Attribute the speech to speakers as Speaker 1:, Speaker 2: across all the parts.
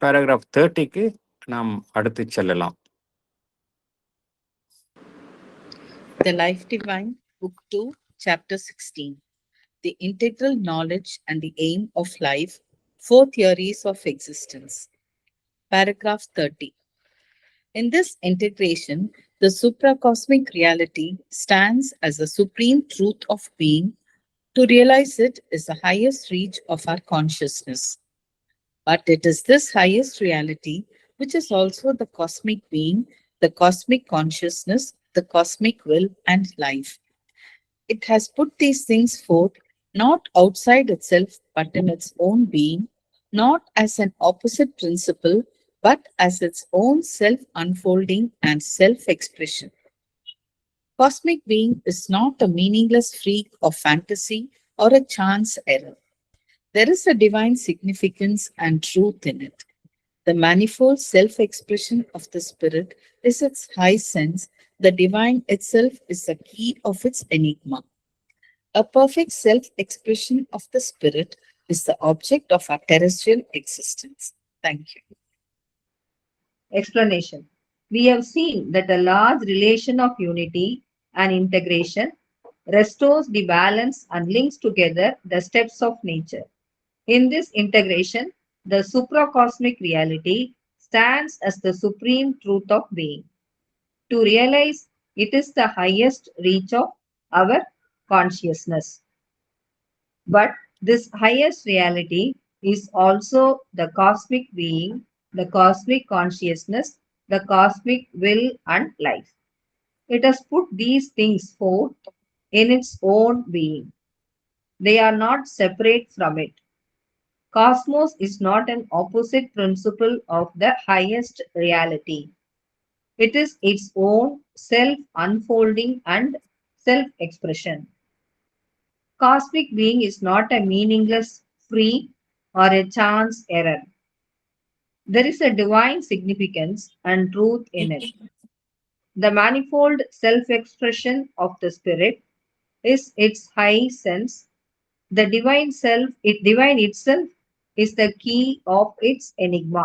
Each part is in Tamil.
Speaker 1: பேராகிராஃப் 30க்கு நாம் அடுத்து செல்லலாம்.
Speaker 2: The Life Divine, Book 2, Chapter 16. The Integral Knowledge and the Aim of Life, 4 Theories of Existence. Paragraph 30. In this integration, the supracosmic reality stands as the supreme truth of being. To realize it is the highest reach of our consciousness. But it is this highest reality which is also the cosmic being, the cosmic consciousness, the cosmic will and life. It has put these things forth not outside itself but in its own being, not as an opposite principle but as its own self-unfolding and self-expression. Cosmic being is not a meaningless freak of fantasy or a chance error. There is a divine significance and truth in it. The manifold self-expression of the Spirit is its high sense. The divine itself is the key of its enigma. A perfect self-expression of the Spirit is the object of our terrestrial existence. Thank you.
Speaker 3: Explanation. We have seen that a large relation of unity and integration restores the balance and links together the steps of nature. In this integration, the supracosmic reality stands as the supreme truth of being. To realize it is the highest reach of our consciousness. But this highest reality is also the cosmic being, the cosmic consciousness, the cosmic will and life. It has put these things forth in its own being. They are not separate from it. Cosmos is not an opposite principle of the highest reality. It is its own self-unfolding and self-expression. Cosmic being is not a meaningless freak or a chance error. There is a divine significance and truth in it. The manifold self-expression of the Spirit is its high sense. The divine divine itself is the key of its enigma.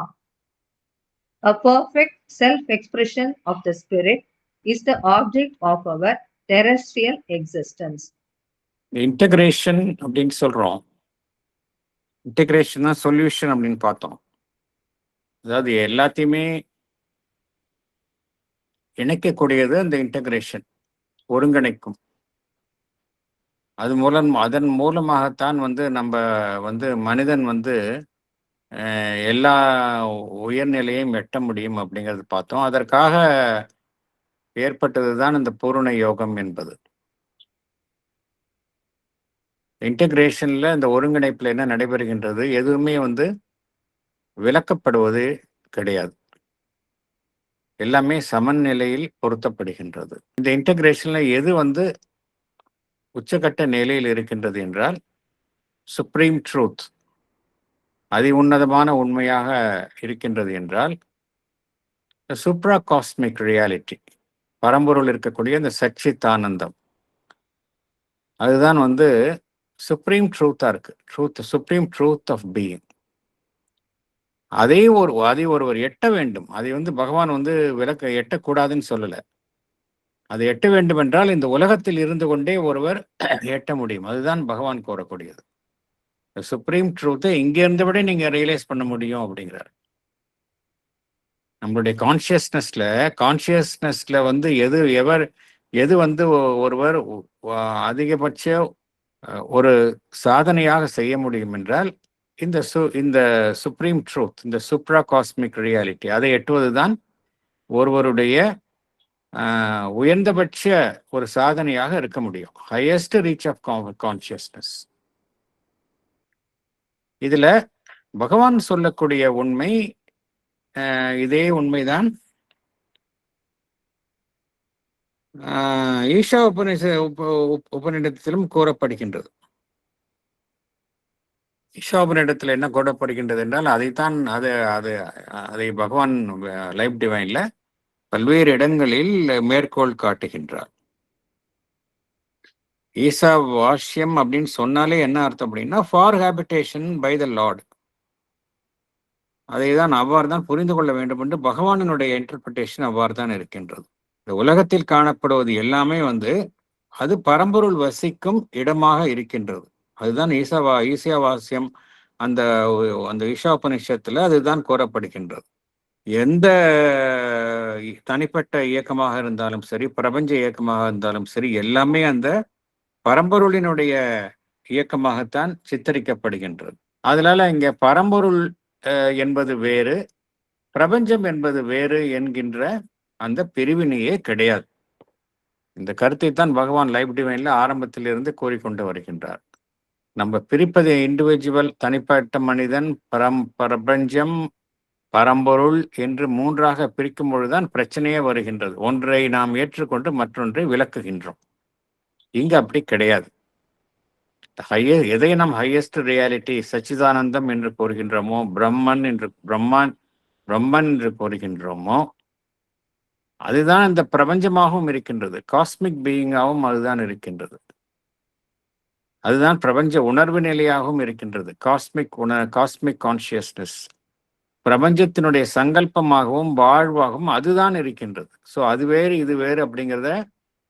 Speaker 3: A perfect self-expression of the Spirit is the object of our terrestrial existence.
Speaker 1: Integration அப்படின்னு சொல்கிறோம். இன்டகிரேஷன் தான் சொல்யூஷன் அப்படின்னு பார்த்தோம். அதாவது எல்லாத்தையுமே இணைக்கக்கூடியது அந்த இன்டகிரேஷன், ஒருங்கிணைக்கும். அதன் மூலமாகத்தான் நம்ம மனிதன் எல்லா உயர்நிலையும் எட்ட முடியும் அப்படிங்கிறது பார்த்தோம். அதற்காக ஏற்பட்டது தான் இந்த பூரண யோகம் என்பது. இன்டகிரேஷன்ல இந்த ஒருங்கிணைப்புல என்ன நடைபெறுகின்றது, எதுவுமே விலக்கப்படுவது கிடையாது. எல்லாமே சமநிலையில் பொருத்தப்படுகின்றது. இந்த இன்டகிரேஷன்ல எது உச்சகட்ட நிலையில் இருக்கின்றது என்றால் சுப்ரீம் ட்ரூத், அதி உன்னதமான உண்மையாக இருக்கின்றது என்றால் சூப்ரா காஸ்மிக் ரியாலிட்டி, பரம்பொருள் இருக்கக்கூடிய இந்த சச்சித்தானந்தம், அதுதான் சுப்ரீம் ட்ரூத்தா இருக்கு. Supreme truth of being. அதை ஒருவர் எட்ட வேண்டும். அதை பகவான் எட்டக்கூடாதுன்னு சொல்லலை. அதை எட்ட வேண்டும் என்றால் இந்த உலகத்தில் இருந்து கொண்டே ஒருவர் எட்ட முடியும். அதுதான் பகவான் கோரக்கூடியது. சுப்ரீம் ட்ரூத்தை இங்க இருந்தபடி நீங்க ரியலைஸ் பண்ண முடியும் அப்படிங்கிறார். நம்மளுடைய கான்சியஸ்னஸ்ல எது ஒருவர் அதிகபட்ச ஒரு சாதனையாக செய்ய முடியும் என்றால் இந்த சுப்ரீம் ட்ரூத், இந்த சுப்ரா காஸ்மிக் ரியாலிட்டி, அதை எட்டுவதுதான் ஒருவருடைய உயர்ந்தபட்ச ஒரு சாதனையாக இருக்க முடியும். Highest reach of consciousness. இதுல பகவான் சொல்லக்கூடிய உண்மை இதே உண்மைதான் ஈஷா உபநிடத்திலும் கூறப்படுகின்றது. ஈஷா உபநிடத்தில் என்ன கூறப்படுகின்றது என்றால் அதை பகவான் லைஃப் டிவைன்ல பல்வேறு இடங்களில் மேற்கோள் காட்டுகின்றார். ஈசா வாஷ்யம் அப்படின்னு சொன்னாலே என்ன அர்த்தம் அப்படின்னா for habitation by the lord. அதை தான் அவ்வாறு தான் புரிந்து கொள்ள வேண்டும் என்று பகவானினுடைய இன்டர்பிரிட்டேஷன் அவ்வாறு தான் இருக்கின்றது. இந்த உலகத்தில் காணப்படுவது எல்லாமே அது பரம்பொருள் வசிக்கும் இடமாக இருக்கின்றது. அதுதான் ஈசாவாஸ்யம் அந்த அந்த ஈஷாபனிஷத்துல அதுதான் கூறப்படுகின்றது. எந்த தனிப்பட்ட இயக்கமாக இருந்தாலும் சரி, பிரபஞ்ச இயக்கமாக இருந்தாலும் சரி, எல்லாமே அந்த பரம்பொருளினுடைய இயக்கமாகத்தான் சித்தரிக்கப்படுகின்றது. அதனால இங்க பரம்பொருள் என்பது வேறு, பிரபஞ்சம் என்பது வேறு என்கின்ற அந்த பிரிவினையே கிடையாது. இந்த கருத்தை தான் பகவான் லைஃப் டிவைன்ல ஆரம்பத்திலிருந்து கூறிக்கொண்டு வருகின்றார். நம்ம பிரிப்பது இண்டிவிஜுவல், தனிப்பட்ட மனிதன், பிரபஞ்சம், பரம்பொருள் என்று மூன்றாக பிரிக்கும் பொழுதுதான் பிரச்சனையே வருகின்றது. ஒன்றை நாம் ஏற்றுக்கொண்டு மற்றொன்றை விளக்குகின்றோம். இங்க அப்படி கிடையாது. எதை நாம் ஹையஸ்ட் ரியாலிட்டி சச்சிதானந்தம் என்று கூறுகின்றோமோ, பிரம்மன் என்று கூறுகின்றோமோ, அதுதான் இந்த பிரபஞ்சமாகவும் இருக்கின்றது. காஸ்மிக் பீயிங்காகவும் அதுதான் இருக்கின்றது. அதுதான் பிரபஞ்ச உணர்வு நிலையாகவும் இருக்கின்றது. காஸ்மிக் கான்சியஸ்னஸ் பிரபஞ்சத்தினுடைய சங்கல்பமாகவும் வாழ்வாகவும் அதுதான் இருக்கின்றது. ஸோ அது வேறு இது வேறு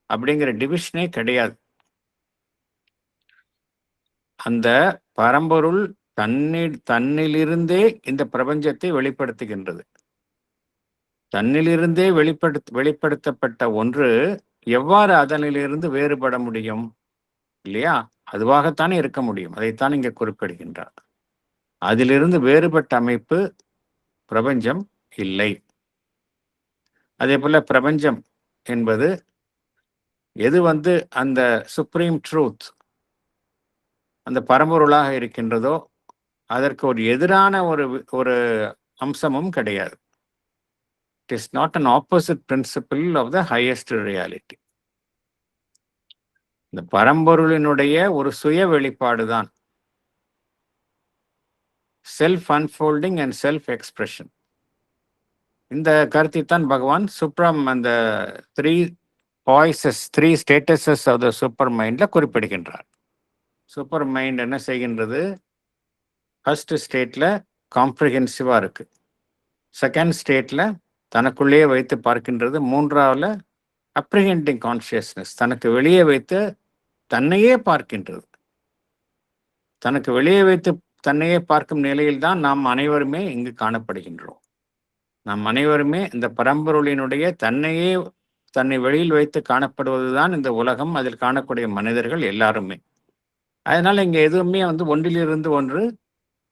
Speaker 1: அப்படிங்கிற டிவிஷனே கிடையாது. அந்த பரம்பொருள் தன்னிலிருந்தே இந்த பிரபஞ்சத்தை வெளிப்படுத்துகின்றது. தன்னிலிருந்தே வெளிப்படுத்தப்பட்ட ஒன்று எவ்வாறு அதனிலிருந்து வேறுபட முடியும்? இல்லையா? அதுவாகத்தானே இருக்க முடியும். அதைத்தான் இங்கே குறிப்பிடுகின்றார். அதிலிருந்து வேறுபட்ட அமைப்பு பிரபஞ்சம் இல்லை. அதே போல பிரபஞ்சம் என்பது எது அந்த சுப்ரீம் ட்ரூத், அந்த பரம்பொருளாக இருக்கின்றதோ அதற்கு ஒரு எதிரான ஒரு அம்சமும் கிடையாது. It is not an opposite principle of the highest reality. இந்த பரம்பொருளினுடைய ஒரு சுய வெளிப்பாடு தான் self unfolding and self expression. இந்த கருத்தை தான் பகவான் அந்த 3 ஸ்டேட்டஸஸ் ஆஃப் த சூப்பர் மைண்ட்ல குறிப்பிடுகின்றார். சூப்பர் மைண்ட் என்ன செய்கின்றது? ஃபர்ஸ்ட் ஸ்டேட்ல காம்ப்ரிஹென்சிவா இருக்கு, செகண்ட் ஸ்டேட்ல தனக்குள்ளேயே வைத்து பார்க்கின்றது, மூன்றாவது அப்ரிஹெண்டிங் கான்சியஸ்னஸ் தனக்கு வெளியே வைத்து தன்னையே பார்க்கின்றது. தனக்கு வெளியே வைத்து தன்னையே பார்க்கும் நிலையில் தான் நாம் அனைவருமே இங்கு காணப்படுகின்றோம். நாம் அனைவருமே இந்த பரம்பொருளினுடைய தன்னை வெளியில் வைத்து காணப்படுவதுதான் இந்த உலகம், அதில் காணக்கூடிய மனிதர்கள் எல்லாருமே. அதனால இங்க எதுவுமே ஒன்றிலிருந்து ஒன்று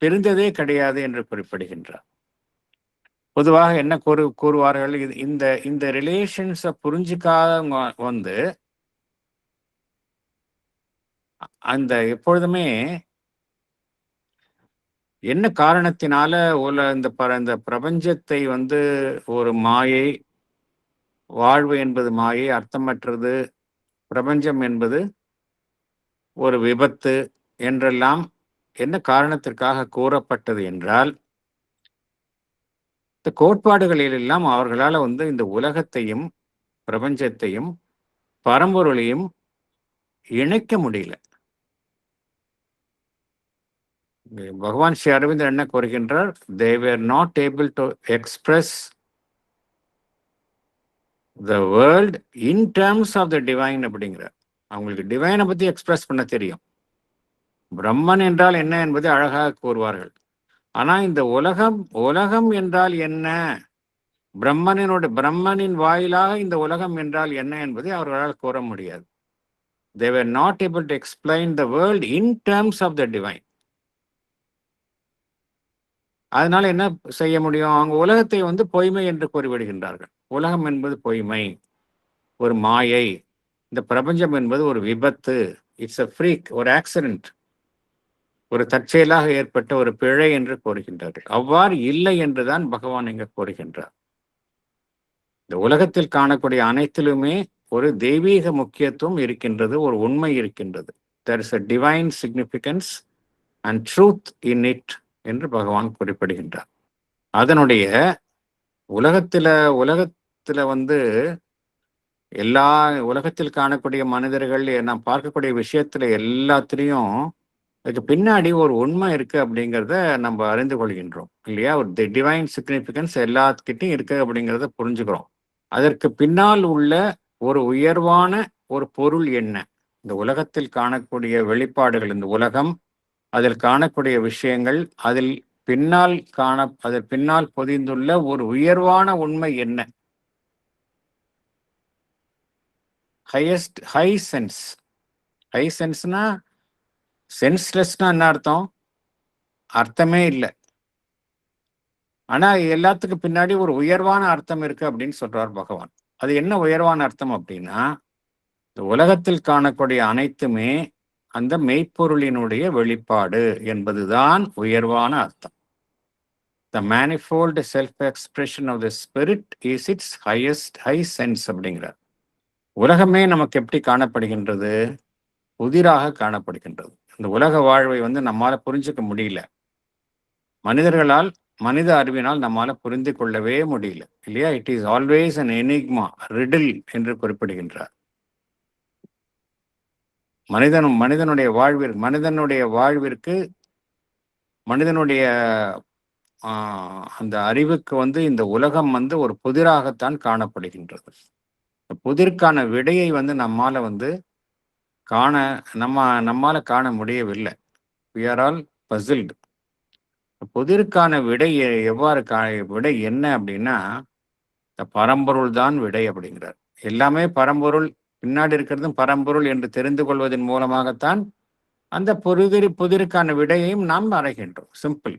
Speaker 1: பிரிந்ததே கிடையாது என்று குறிப்பிடுகின்றார். பொதுவாக என்ன கூறுவார்கள்? இந்த ரிலேஷன்ஸை புரிஞ்சுக்காதவங்க அந்த எப்பொழுதுமே என்ன காரணத்தினால இந்த பிரபஞ்சத்தை ஒரு மாயை, வாழ்வு என்பது மாயை, அர்த்தமற்றது, பிரபஞ்சம் என்பது ஒரு விபத்து என்றெல்லாம் என்ன காரணத்திற்காக கூறப்பட்டது என்றால், இந்த கோட்பாடுகளில் எல்லாம் அவர்களால் இந்த உலகத்தையும் பிரபஞ்சத்தையும் பரம்பொருளையும் இணைக்க முடியல. பகவான் ஸ்ரீ அரவிந்தர் என்ன கூறுகின்றார்? they were not able to express the world in terms of the divine அப்படிங்கிறார். அவங்களுக்கு டிவைனை பத்தி எக்ஸ்பிரஸ் பண்ண தெரியும், பிரம்மன் என்றால் என்ன என்பதை அழகாக கூறுவார்கள். ஆனா இந்த உலகம் என்றால் என்ன, பிரம்மனின் வாயிலாக இந்த உலகம் என்றால் என்ன என்பதை அவர்களால் கூற முடியாது. they were not able to explain the world in terms of the divine. அதனால என்ன செய்ய முடியும்? அவங்க உலகத்தை பொய்மை என்று கூறிவிடுகின்றார்கள். உலகம் என்பது பொய்மை, ஒரு மாயை, இந்த பிரபஞ்சம் என்பது ஒரு விபத்து, இட்ஸ் அ ஃப்ரீக், ஒரு ஆக்சிடென்ட், ஒரு தற்செயலாக ஏற்பட்ட ஒரு பிழை என்று கூறுகின்றார்கள். அவ்வாறு இல்லை என்றுதான் பகவான் இங்க கூறுகின்றார். இந்த உலகத்தில் காணக்கூடிய அனைத்திலுமே ஒரு தெய்வீக முக்கியத்துவம் இருக்கின்றது, ஒரு உண்மை இருக்கின்றது. there is a divine significance and truth in it என்று பகவான் குறிப்பிடுகின்றார். அதனுடைய உலகத்துல எல்லா உலகத்தில் காணக்கூடிய மனிதர்கள் நாம் பார்க்கக்கூடிய விஷயத்துல எல்லாத்திலையும் அதுக்கு பின்னாடி ஒரு உண்மை இருக்கு அப்படிங்கிறத நம்ம அறிந்து கொள்கின்றோம் இல்லையா? ஒரு டிவைன் சிக்னிஃபிகன்ஸ் எல்லாத்துக்கிட்டையும் இருக்கு அப்படிங்கிறத புரிஞ்சுக்கிறோம். அதற்கு பின்னால் உள்ள ஒரு உயர்வான ஒரு பொருள் என்ன? இந்த உலகத்தில் காணக்கூடிய வெளிப்பாடுகள், இந்த உலகம், அதில் காணக்கூடிய விஷயங்கள், அதில் பின்னால் பொதிந்துள்ள ஒரு உயர்வான உண்மை என்ன? High sense. ஹை சென்ஸ்னா சென்ஸ்லெஸ்னா என்ன அர்த்தம்? அர்த்தமே இல்லை. ஆனா எல்லாத்துக்கும் பின்னாடி ஒரு உயர்வான அர்த்தம் இருக்கு அப்படின்னு சொல்றார் பகவான். அது என்ன உயர்வான அர்த்தம் அப்படின்னா, இந்த உலகத்தில் காணக்கூடிய அனைத்துமே அந்த மெய்ப்பொருளினுடைய வெளிப்பாடு என்பதுதான் உயர்வான அர்த்தம். The manifold self-expression of the spirit is its high sense அப்படிங்கிறார். உலகமே நமக்கு எப்படி காணப்படுகின்றது? புதிராக காணப்படுகின்றது. இந்த உலக வாழ்வை நம்மால புரிஞ்சுக்க முடியல. மனிதர்களால், மனித அறிவினால் நம்மால புரிந்து கொள்ளவே முடியல இல்லையா? It is always an enigma, riddle என்று குறிப்பிடுகின்றார். மனிதனுடைய வாழ்விற்கு மனிதனுடைய அந்த அறிவுக்கு இந்த உலகம் ஒரு புதிராகத்தான் காணப்படுகின்றது. புதிர்க்கான விடையை நம்மால நம்மால காண முடியவில்லை. we are all puzzled. புதிருக்கான விடை எவ்வாறு விடை என்ன அப்படின்னா, பரம்பொருள் தான் விடை அப்படிங்கிறார். எல்லாமே பரம்பொருள், பின்னாடி இருக்கிறதும் பரம்பொருள் என்று தெரிந்து கொள்வதன் மூலமாகத்தான் அந்த புதிருக்கான விடையையும் நாம் அறைகின்றோம். சிம்பிள்.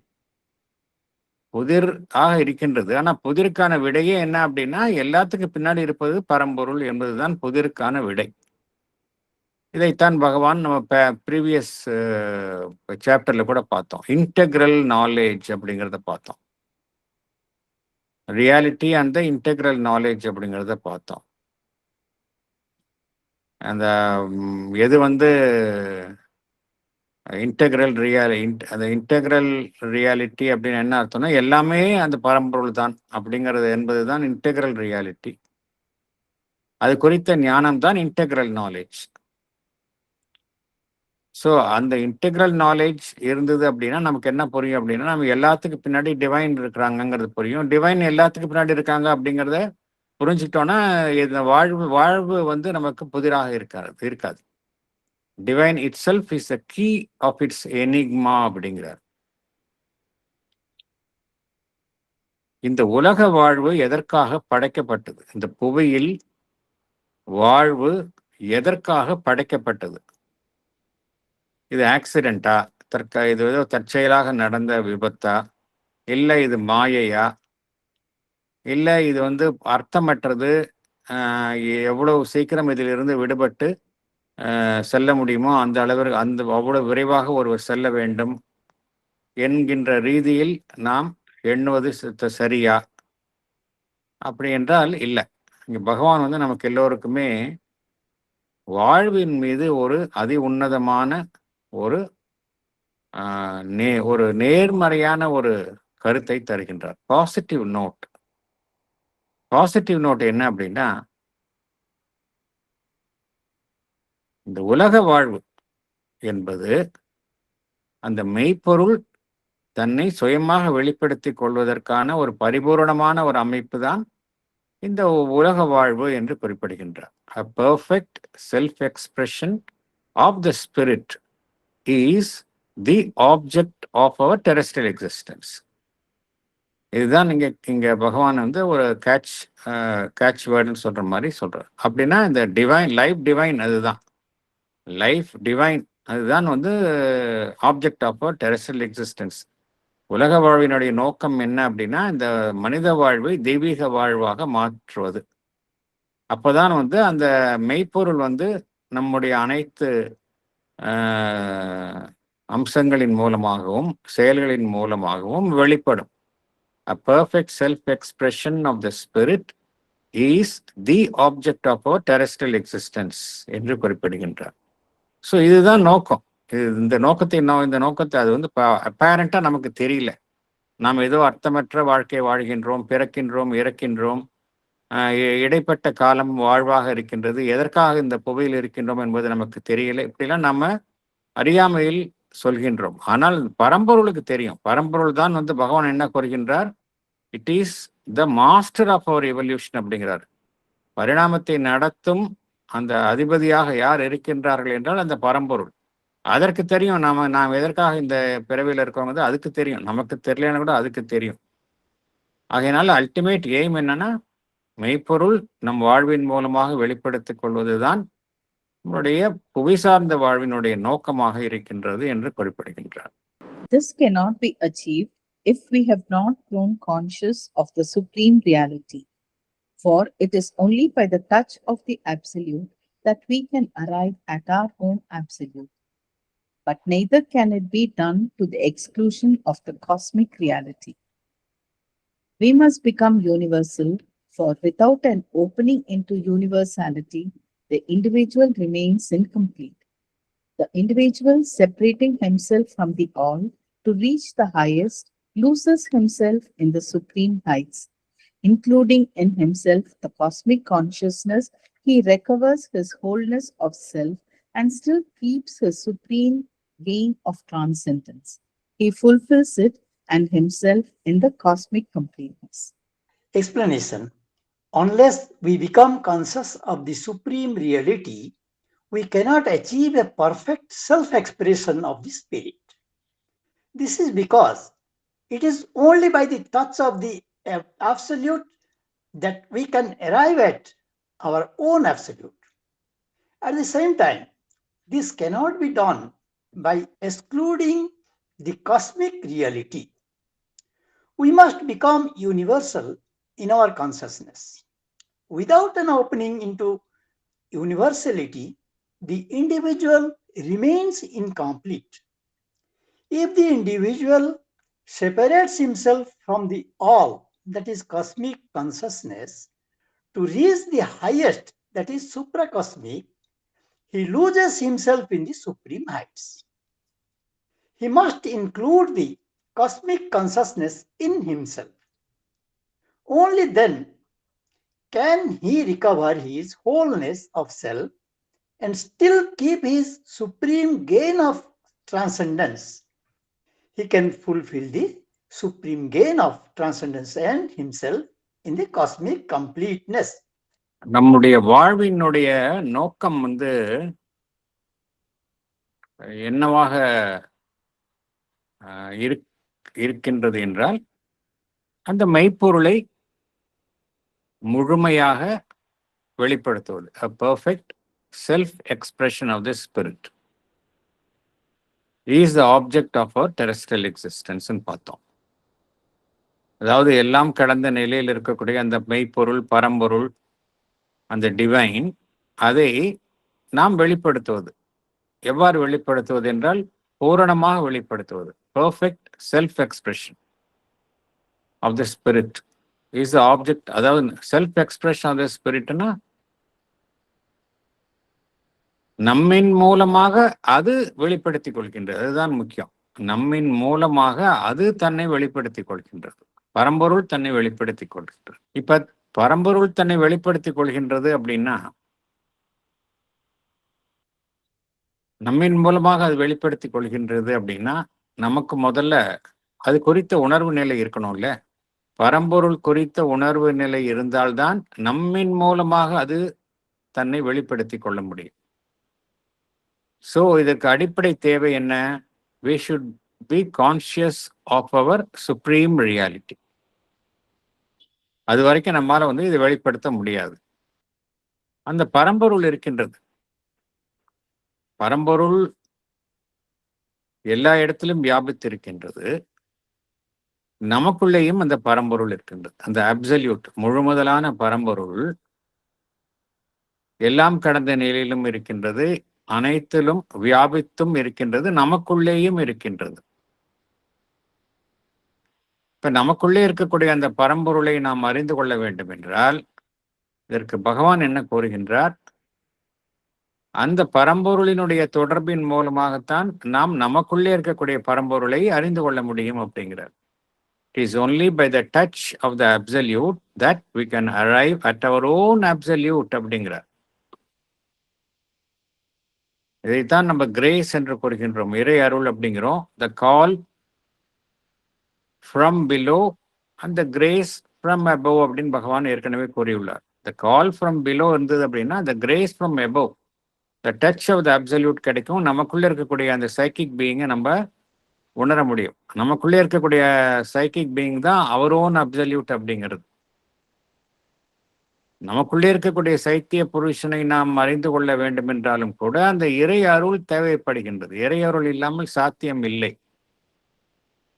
Speaker 1: புதிர் ஆக இருக்கின்றது. ஆனா புதிருக்கான விடையே என்ன அப்படின்னா, எல்லாத்துக்கும் பின்னாடி இருப்பது பரம்பொருள் என்பதுதான் புதிருக்கான விடை. இதைத்தான் பகவான் நம்ம ப்ரீவியஸ் சாப்டர்ல கூட பார்த்தோம். இன்டெக்ரல் நாலேஜ் அப்படிங்கிறத பார்த்தோம். Reality and the integral knowledge அப்படிங்கிறத பார்த்தோம். அந்த எது இன்டெக்ரல் ரியாலிட்டி அப்படின்னு என்ன அர்த்தம்னா, எல்லாமே அந்த பரம்பொருள் தான் அப்படிங்கிறது என்பதுதான் இன்டெக்ரல் ரியாலிட்டி. அது குறித்த ஞானம் தான் இன்டெக்ரல் நாலேஜ். ஸோ அந்த இன்டெக்ரல் நாலேஜ் இருந்தது அப்படின்னா நமக்கு என்ன புரியும் அப்படின்னா, நம்ம எல்லாத்துக்கும் பின்னாடி டிவைன் இருக்கிறாங்கிறது புரியும். டிவைன் எல்லாத்துக்கும் பின்னாடி இருக்காங்க அப்படிங்கிறத புரிஞ்சுக்கிட்டோன்னா இந்த வாழ்வு நமக்கு புதிராக இருக்காது. Divine itself is the key of its enigma அப்படிங்கிறார். இந்த உலக வாழ்வு எதற்காக படைக்கப்பட்டது? இந்த புவியில் வாழ்வு எதற்காக படைக்கப்பட்டது? இது ஆக்சிடென்ட்டா? இது ஏதோ தற்செயலாக நடந்த விபத்தா? இல்லை இது மாயையா? இல்லை இது அர்த்தமற்றது, எவ்வளவு சீக்கிரம் இதிலிருந்து விடுபட்டு செல்ல முடியுமோ அந்த அளவிற்கு அவ்வளவு விரைவாக ஒருவர் செல்ல வேண்டும் என்கின்ற ரீதியில் நாம் எண்ணுவது சரியா? அப்படி என்றால் இல்லை. இங்க பகவான் நமக்கு எல்லோருக்குமே வாழ்வின் மீது ஒரு அதி உன்னதமான ஒரு நேர்மறையான ஒரு கருத்தை தருகின்றார். Positive note. பாசிட்டிவ் நோட் என்ன அப்படின்னா, இந்த உலக வாழ்வு என்பது அந்த மெய்ப்பொருள் தன்னை சுயமாக வெளிப்படுத்திக் கொள்வதற்கான ஒரு பரிபூரணமான ஒரு அமைப்பு தான் இந்த உலக வாழ்வு என்று குறிப்பிடுகின்றார். A perfect self-expression of the spirit is the object of our terrestrial existence. இதுதான் இங்க பகவான் ஒரு கேட்ச் வேர்டுன்னு சொல்ற மாதிரி சொல்றார். அப்படின்னா இந்த டிவைன் அதுதான் லைஃப் டிவைன், அதுதான் object of our terrestrial existence. உலக வாழ்வினுடைய நோக்கம் என்ன அப்படின்னா, இந்த மனித வாழ்வை தெய்வீக வாழ்வாக மாற்றுவது. அப்போதான் அந்த மெய்ப்பொருள் நம்முடைய அனைத்து அம்சங்களின் மூலமாகவும் செயல்களின் மூலமாகவும் வெளிப்படும். A perfect self-expression of the spirit is the object of our terrestrial existence என்று குறிப்பிடுகின்றார். ஸோ இதுதான் நோக்கம். இந்த நோக்கத்தை அது அப்பேரண்டா நமக்கு தெரியல. நாம் ஏதோ அர்த்தமற்ற வாழ்க்கை வாழ்கின்றோம், பிறக்கின்றோம், இறக்கின்றோம், இடைப்பட்ட காலம் வாழ்வாக இருக்கின்றது, எதற்காக இந்த புவியில் இருக்கின்றோம் என்பது நமக்கு தெரியல. இப்படிலாம் நம்ம அறியாமையில் சொல்கின்றோம். ஆனால் பரம்பொருளுக்கு தெரியும். பரம்பொருள் தான் பகவான் என்ன கூறுகின்றார்? It is the master of our evolution அப்படிங்கிறார். பரிணாமத்தை நடத்தும் அந்த அதிபதியாக யார் இருக்கின்றார்கள் என்றால் அந்த பரம்பொருள். அதற்கு தெரியும் நாம் எதற்காக இந்த பிறவியில் இருக்கோங்க, அதுக்கு தெரியும். நமக்கு தெரியலன்னு கூட அதுக்கு தெரியும். ஆகையினால அல்டிமேட் எய்ம் என்னன்னா, மெய்ப்பொருள் நம் வாழ்வின் மூலமாக வெளிப்படுத்திக் கொள்வதுதான் நம்முடைய புவி சார்ந்த வாழ்வினுடைய நோக்கமாக இருக்கின்றது என்று குறிப்பிடுகின்றார்.
Speaker 2: This cannot be achieved if we have not grown conscious of the supreme reality. For it is only by the touch of the absolute that we can arrive at our own absolute. But neither can it be done to the exclusion of the cosmic reality. We must become universal, for without an opening into universality, the individual remains incomplete. The individual, separating himself from the all to reach the highest, loses himself in the supreme heights. Including in himself the cosmic consciousness, he recovers his wholeness of self and still keeps his supreme gain of transcendence. He fulfills it and himself in the cosmic completeness.
Speaker 4: Explanation. Unless we become conscious of the supreme reality, we cannot achieve a perfect self-expression of the spirit. This is because it is only by the touch of the absolute that we can arrive at our own absolute. At the same time, this cannot be done by excluding the cosmic reality. We must become universal in our consciousness. Without an opening into universality, the individual remains incomplete. If the individual separates himself from the all, that is cosmic consciousness, to reach the highest, that is supracosmic, he loses himself in the supreme heights. He must include the cosmic consciousness in himself. Only then can he recover his wholeness of self and still keep his supreme gain of transcendence. He can fulfill the supreme gain of transcendence and himself in the cosmic completeness.
Speaker 1: நம்முடைய வாழ்வினுடைய நோக்கம் என்னவாக இருக்கின்றது என்றால், அந்த மெய்ப்பொருளை முழுமையாக வெளிப்படுத்துவது. A perfect self-expression of the spirit is the object of our terrestrial existence ன்னு பார்த்தோம். அதாவது எல்லாம் கடந்த நிலையில் இருக்கக்கூடிய அந்த மெய்ப்பொருள், பரம்பொருள், அந்த டிவைன், அதை நாம் வெளிப்படுத்துவது. எவ்வாறு வெளிப்படுத்துவது என்றால், பூரணமாக வெளிப்படுத்துவது. Perfect self expression of the spirit is the object. அதாவது செல்ஃப் எக்ஸ்பிரஷன் ஆஃப் த ஸ்பிரிட்னா நம்மின் மூலமாக அது வெளிப்படுத்திக் கொள்கின்றது. அதுதான் முக்கியம். நம்மின் மூலமாக அது தன்னை வெளிப்படுத்திக் கொள்கின்றது. பரம்பொருள் தன்னை வெளிப்படுத்திக் கொள்கின்றது. இப்ப பரம்பொருள் தன்னை வெளிப்படுத்திக் கொள்கின்றது அப்படின்னா, நம்மின் மூலமாக அது வெளிப்படுத்திக் கொள்கின்றது அப்படின்னா, நமக்கு முதல்ல அது குறித்த உணர்வு நிலை இருக்கணும்ல. பரம்பொருள் குறித்த உணர்வு நிலை இருந்தால்தான் நம்மின் மூலமாக அது தன்னை வெளிப்படுத்திக் கொள்ள முடியும். ஸோ இதற்கு அடிப்படை தேவை என்ன? We should be conscious of our supreme reality. அது வரைக்கும் நம்மால இதை வெளிப்படுத்த முடியாது. அந்த பரம்பொருள் இருக்கின்றது. பரம்பொருள் எல்லா இடத்திலும் வியாபித்து இருக்கின்றது. நமக்குள்ளேயும் அந்த பரம்பொருள் இருக்கின்றது. அந்த அப்சல்யூட் முழுமுதலான பரம்பொருள் எல்லாம் கடந்த நிலையிலும் இருக்கின்றது, அனைத்திலும் வியாபித்தும் இருக்கின்றது, நமக்குள்ளேயும் இருக்கின்றது. இப்ப நமக்குள்ளே இருக்கக்கூடிய அந்த பரம்பொருளை நாம் அறிந்து கொள்ள வேண்டும் என்றால், இதற்கு பகவான் என்ன கூறுகின்றார்? அந்த பரம்பொருளினுடைய தொடர்பின் மூலமாகத்தான் நாம் நமக்குள்ளே இருக்கக்கூடிய பரம்பொருளை அறிந்து கொள்ள முடியும் அப்படிங்கிறார். It is only by the touch of the absolute that we can arrive at our own absolute அப்படிங்கிறார். இதைத்தான் நம்ம கிரேஸ் என்று கூறுகின்றோம், இறை அருள் அப்படிங்கிறோம். The call from below and the grace from above அப்படின்னு பகவான் ஏற்கனவே கூறியுள்ளார். த கால் ஃப்ரம் பிலோ இருந்தது அப்படின்னா the grace from above, the touch of the absolute கிடைக்கும். நமக்குள்ளே இருக்கக்கூடிய அந்த சைக்கிக் பீயிங்கை நம்ம உணர முடியும். நமக்குள்ளே இருக்கக்கூடிய சைக்கிக் பீயிங் தான் அவர் ஓன் அப்சல்யூட் அப்படிங்கிறது. நமக்குள்ளே இருக்கக்கூடிய சைத்திய புருஷனை நாம் அறிந்து கொள்ள வேண்டும் என்றாலும் கூட அந்த இறை அருள் தேவைப்படுகின்றது. இறை அருள் இல்லாமல் சாத்தியம் இல்லை.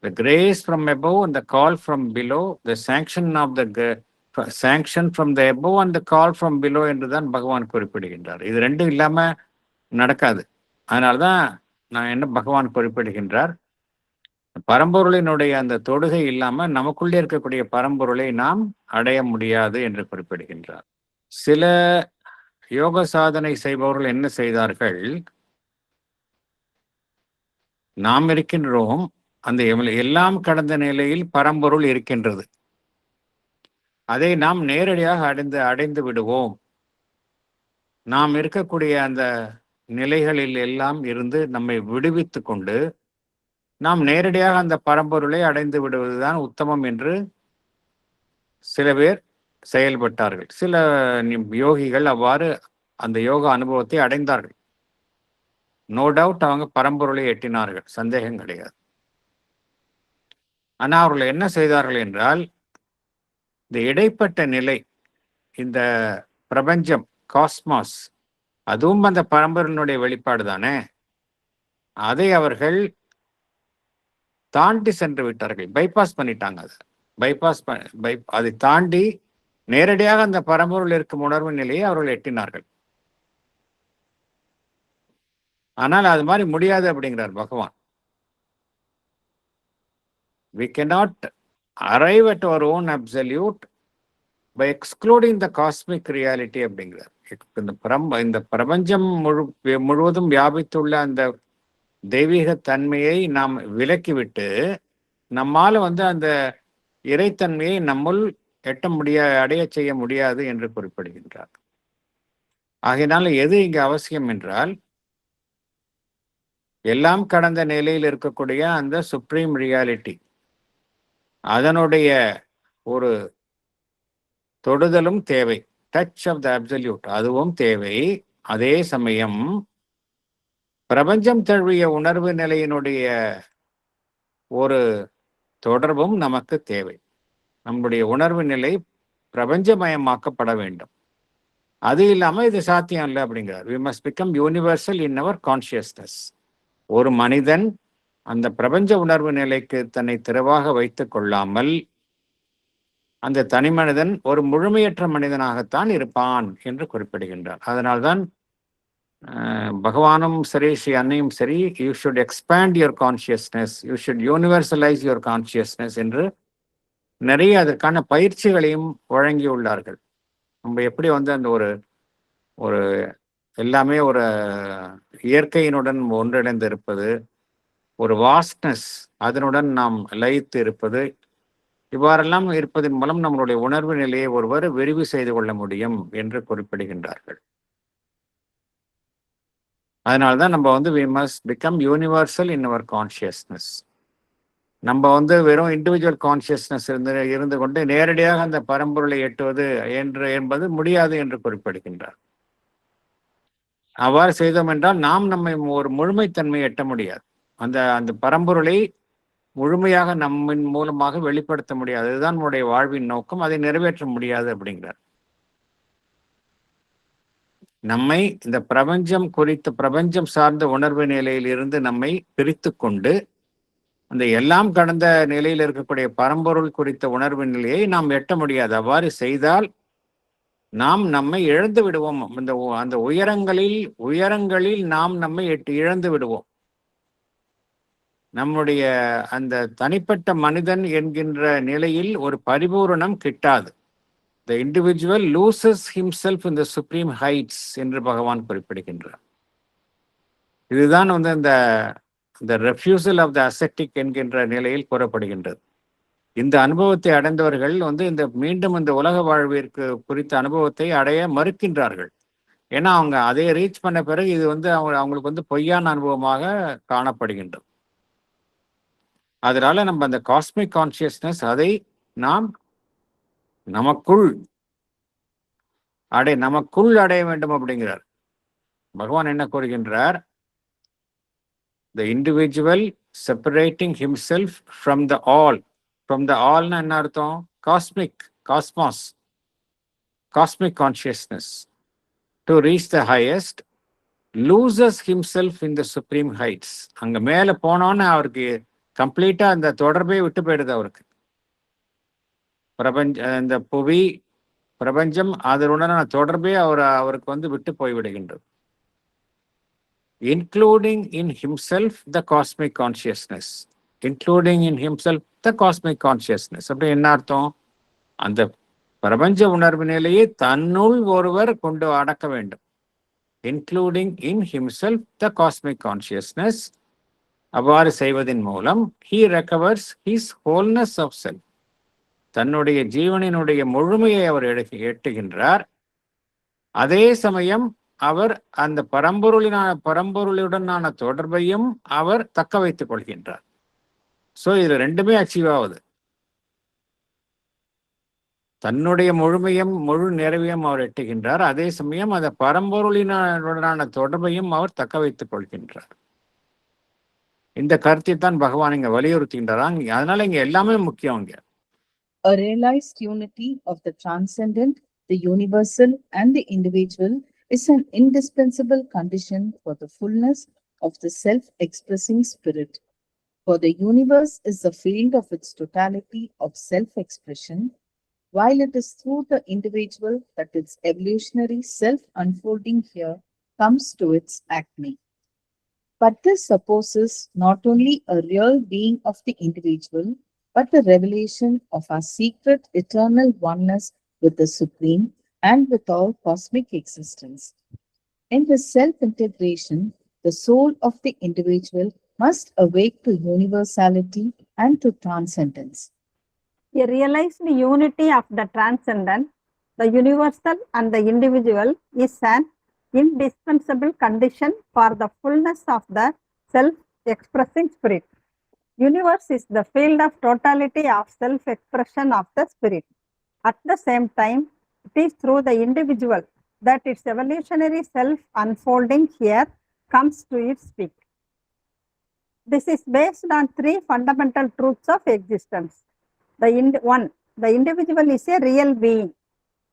Speaker 1: The grace from above and the call from below, the sanction from the above and the call from below என்றுதான் பகவான் குறிப்பிடுகின்றார். இது ரெண்டும் இல்லாம நடக்காது. அதனால்தான் நான் என்ன பகவான் குறிப்பிடுகின்றார், பரம்பொருளினுடைய அந்த தொடுகை இல்லாம நமக்குள்ளே இருக்கக்கூடிய பரம்பொருளை நாம் அடைய முடியாது என்று குறிப்பிடுகின்றார். சில யோக சாதனை செய்பவர்கள் என்ன செய்தார்கள், நாம் இருக்கின்றோம், அந்த எல்லாம் கடந்த நிலையில் பரம்பொருள் இருக்கின்றது, அதை நாம் நேரடியாக அடைந்து விடுவோம். நாம் இருக்கக்கூடிய அந்த நிலைகளில் எல்லாம் இருந்து நம்மை விடுவித்து கொண்டு நாம் நேரடியாக அந்த பரம்பொருளை அடைந்து விடுவதுதான் உத்தமம் என்று சில பேர் செயல்பட்டார்கள். சில யோகிகள் அவ்வாறு அந்த யோக அனுபவத்தை அடைந்தார்கள். நோ டவுட் அவங்க பரம்பொருளை எட்டினார்கள், சந்தேகம் கிடையாது. ஆனால் அவர்கள் என்ன செய்தார்கள் என்றால், இந்த இடைப்பட்ட நிலை, இந்த பிரபஞ்சம், காஸ்மாஸ், அதுவும் அந்த பரம்பொருளினுடைய வெளிப்பாடு தானே, அதை அவர்கள் தாண்டி சென்று விட்டார்கள், பைபாஸ் பண்ணிட்டாங்க. அதை தாண்டி நேரடியாக அந்த பரம்பொருள் இருக்கும் உணர்வு நிலையை அவர்கள் எட்டினார்கள். ஆனால் அது மாதிரி முடியாது அப்படிங்கிறார் பகவான். We cannot arrive at our own absolute by excluding the cosmic reality அப்படிங்கிறார். இந்த பிரபஞ்சம் முழுவதும் வியாபித்துள்ள அந்த தெய்வீக தன்மையை நாம் விலக்கிவிட்டு நம்மால அந்த இறைத்தன்மையை நம்முள் அடைய செய்ய முடியாது என்று குறிப்பிடுகின்றார். ஆகையினால எது இங்கு அவசியம் என்றால், எல்லாம் கடந்த நிலையில் இருக்கக்கூடிய அந்த சுப்ரீம் ரியாலிட்டி, அதனுடைய ஒரு தொடுதலும் தேவை, டச் ஆஃப் த அப்சல்யூட் அதுவும் தேவை. அதே சமயம் பிரபஞ்சம் தழுவிய உணர்வு நிலையினுடைய ஒரு தொடர்பும் நமக்கு தேவை. நம்முடைய உணர்வு நிலை பிரபஞ்சமயமாக்கப்பட வேண்டும். அது இல்லாமல் இது சாத்தியம் இல்லை அப்படிங்கிறார். We must become universal in our consciousness. ஒரு மனிதன் அந்த பிரபஞ்ச உணர்வு நிலைக்கு தன்னை திறவாக வைத்துக் கொள்ளாமல் அந்த தனி மனிதன் ஒரு முழுமையற்ற மனிதனாகத்தான் இருப்பான் என்று குறிப்பிடுகின்றார். அதனால்தான் பகவானும் சரி, ஸ்ரீ அன்னையும் சரி, you should expand your consciousness, you should universalise your consciousness என்று நிறைய அதற்கான பயிற்சிகளையும் வழங்கியுள்ளார்கள். நம்ம எப்படி அந்த ஒரு எல்லாமே ஒரு இயற்கையினுடன் ஒன்றிணைந்து இருப்பது, ஒரு வாஸ்ட்னஸ் அதனுடன் நாம் லயித்து இருப்பது, இவ்வாறெல்லாம் இருப்பதன் மூலம் நம்மளுடைய உணர்வு நிலையை ஒருவர் விரிவு செய்து கொள்ள முடியும் என்று குறிப்பிடுகின்றார்கள். அதனால்தான் நம்ம we must become universal in our consciousness. நம்ம வெறும் இண்டிவிஜுவல் கான்சியஸ்னஸ் இருந்து கொண்டு நேரடியாக அந்த பரம்பொருளை எட்டுவது என்பது முடியாது என்று குறிப்பிடுகின்றார். அவ்வாறு செய்தோம் என்றால் நாம் நம்மை ஒரு முழுமைத்தன்மை எட்ட முடியாது. அந்த பரம்பொருளை முழுமையாக நம்மின் மூலமாக வெளிப்படுத்த முடியாது. அதுதான் நம்முடைய வாழ்வின் நோக்கம். அதை நிறைவேற்ற முடியாது அப்படிங்கிறார். நம்மை இந்த பிரபஞ்சம் சார்ந்த உணர்வு நிலையில் இருந்து நம்மை பிரித்து கொண்டு அந்த எல்லாம் கடந்த நிலையில் இருக்கக்கூடிய பரம்பொருள் குறித்த உணர்வு நிலையை நாம் எட்ட முடியாது. அவ்வாறு செய்தால் நாம் நம்மை இழந்து விடுவோம். அந்த உயரங்களில் நாம் நம்மை இழந்து விடுவோம். நம்முடைய அந்த தனிப்பட்ட மனிதன் என்கின்ற நிலையில் ஒரு பரிபூரணம் கிட்டாது. The individual loses himself in the supreme heights என்று பகவான் குறிப்பிடுகின்றார். இதுதான் இந்த refusal of the ascetic என்கின்ற நிலையில் கூறப்படுகின்றது. இந்த அனுபவத்தை அடைந்தவர்கள் மீண்டும் இந்த உலக வாழ்விற்கு குறித்த அனுபவத்தை அடைய மறுக்கின்றார்கள். ஏன்னா அவங்க அதை ரீச் பண்ண பிறகு இது வந்து அவங்களுக்கு வந்து பொய்யான அனுபவமாக காணப்படுகின்றது. அதனால நம்ம அந்த காஸ்மிக் கான்சியஸ்னஸ் அதை நாம் நமக்குள் அடைய வேண்டும் அப்படிங்கிறார். பகவான் என்ன கூறுகின்றார்? The individual separating himself from the all. From the all-னா என்ன அர்த்தம்? Cosmos, cosmic consciousness. To reach the highest, loses himself in the supreme heights. அங்க மேல போனோன்னு அவருக்கு கம்ப்ளீட்டா அந்த தொடர்பே விட்டு போயிடுது அவருக்கு. இந்த புவி பிரபஞ்சம் அதனுடனான தொடர்பே அவருக்கு வந்து விட்டு போய்விடுகின்றது. Including in himself the cosmic consciousness. Including in himself the cosmic consciousness. அப்படி என்ன அர்த்தம்? அந்த பிரபஞ்ச உணர்வு நிலையை தன்னுள் ஒருவர் கொண்டு அடக்க வேண்டும். Including in himself the cosmic consciousness. அவ்வாறு செய்வதன் மூலம் he recovers his wholeness of self. தன்னுடைய ஜீவனினுடைய முழுமையை அவர் எட்டுகின்றார். அதே சமயம் அவர் அந்த பரம்பொருளுடனான தொடர்பையும் அவர் தக்க வைத்துக் கொள்கின்றார். சோ இதுல ரெண்டுமே அச்சீவ் ஆகுது. தன்னுடைய முழு நிறைவையும் அவர் எட்டுகின்றார். அதே சமயம் அந்த பரம்பொருளினுடனான தொடர்பையும் அவர் தக்க வைத்துக் கொள்கின்றார். இந்த கருத்தை தான் பகவான் இங்க வலியுறுத்துகின்றார். அதனால இங்க எல்லாமே முக்கியம். இங்க
Speaker 2: A realized unity of the transcendent, the universal, and the individual is an indispensable condition for the fullness of the self-expressing spirit. For the universe is the field of its totality of self-expression, while it is through the individual that its evolutionary self-unfolding here comes to its acme. But this supposes not only a real being of the individual, but the revelation of our secret eternal oneness with the Supreme and with all cosmic existence. In this self-integration, the soul of the individual must awake to universality and to transcendence.
Speaker 5: A realized unity of the transcendent, the universal, and the individual is an indispensable condition for the fullness of the self-expressing spirit. Universe is the field of totality of self-expression of the spirit. At the same time, it is through the individual that its evolutionary self-unfolding here comes to its peak. This is based on three fundamental truths of existence. One, the individual is a real being.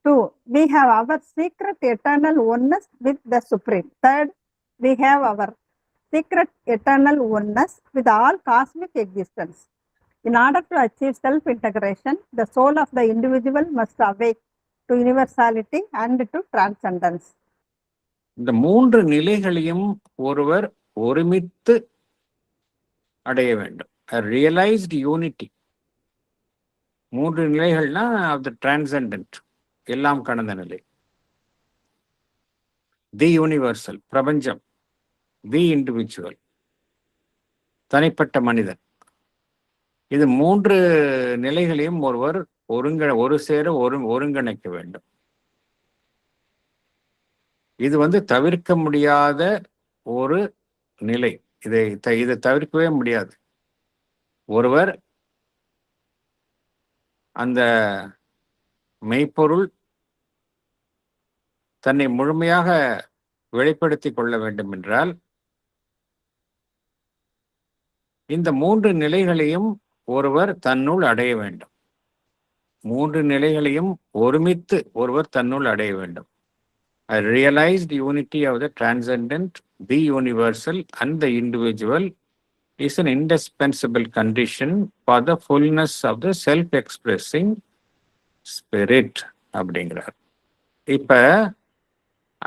Speaker 5: Two, we have our secret eternal oneness with the Supreme. Third, we have our secret eternal oneness with all cosmic existence. In order to achieve self-integration, the soul of the individual must awake to universality and to transcendence.
Speaker 1: இந்த மூன்று நிலைகளையும் ஒருவர் ஒருமித்து அடைய வேண்டும். Realised unity. மூன்று நிலைகள்னா ஆஃப் த டிரான்செண்டன்ட், எல்லாம் கடந்த நிலை. தி யூனிவர்சல், பிரபஞ்சம். தி இண்டிவிஜுவல், தனிப்பட்ட மனிதன். இது மூன்று நிலைகளையும் ஒருவர் ஒருங்கிணைக்க வேண்டும். இது வந்து தவிர்க்க முடியாத ஒரு நிலை. இதை தவிர்க்கவே முடியாது. ஒருவர் அந்த மெய்ப்பொருள் தன்னை முழுமையாக வெளிப்படுத்திக் கொள்ள வேண்டும் என்றால் இந்த மூன்று நிலைகளையும் ஒருவர் தன்னுள் அடைய வேண்டும். மூன்று நிலைகளையும் ஒருமித்து ஒருவர் தன்னுள் அடைய வேண்டும். A realized unity of the transcendent, the universal, and the individual is an indispensable condition for the fullness of the self-expressing spirit அப்படிங்கிறார். இப்ப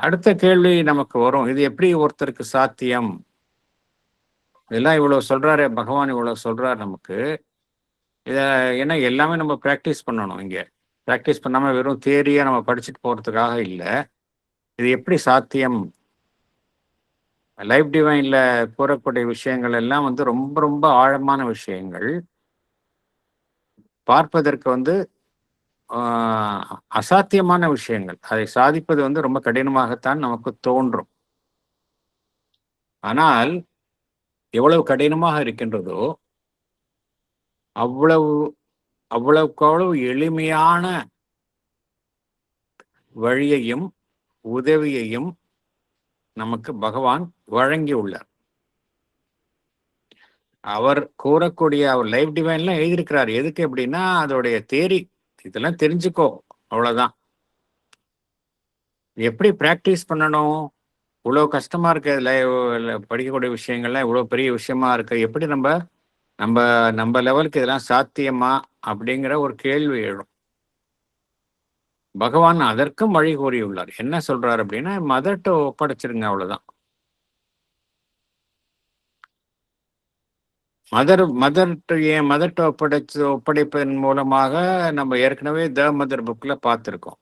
Speaker 1: அடுத்த கேள்வி நமக்கு வரும், இது எப்படி ஒருத்தருக்கு சாத்தியம்? இதெல்லாம் இவ்வளவு சொல்றாரு பகவான், இவ்வளவு சொல்றாரு நமக்கு. ஏன்னா எல்லாமே நம்ம ப்ராக்டிஸ் பண்ணணும். இங்க ப்ராக்டிஸ் பண்ணாம வெறும் தியரியா நம்ம படிச்சுட்டு போறதுக்காக இல்லை. இது எப்படி சாத்தியம்? லைஃப் டிவைன்ல கூறக்கூடிய விஷயங்கள் எல்லாம் வந்து ரொம்ப ரொம்ப ஆழமான விஷயங்கள். பார்ப்பதற்கு வந்து அசாத்தியமான விஷயங்கள். அதை சாதிப்பது வந்து ரொம்ப கடினமாகத்தான் நமக்கு தோன்றும். ஆனால் எவ்வளவு கடினமாக இருக்கின்றதோ அவ்வளவு அவ்வளவுக்கு எளிமையான வழியையும் உதவியையும் நமக்கு பகவான் வழங்கியுள்ளார். அவர் கூறக்கூடிய அவர் லைஃப் டிவைன்லாம் எழுதியிருக்கிறார். எதுக்கு அப்படின்னா அதோடைய தேரி இதெல்லாம் தெரிஞ்சுக்கோ, அவ்வளவுதான். எப்படி பிராக்டிஸ் பண்ணணும், இவ்வளவு கஷ்டமா இருக்கு படிக்கக்கூடிய விஷயங்கள்லாம் இவ்வளவு பெரிய விஷயமா இருக்கு, எப்படி நம்ம நம்ம நம்ம லெவலுக்கு இதெல்லாம் சாத்தியமா அப்படிங்கிற ஒரு கேள்வி எழும். பகவான் அதற்கும் வழி கூறியுள்ளார். என்ன சொல்றாரு அப்படின்னா, மதர்கிட்ட ஒப்படைச்சிருங்க, அவ்வளவுதான். மதர்கிட்ட ஒப்படைப்பதன் மூலமாக நம்ம ஏற்கனவே த மதர் புக்ல பார்த்திருக்கோம்.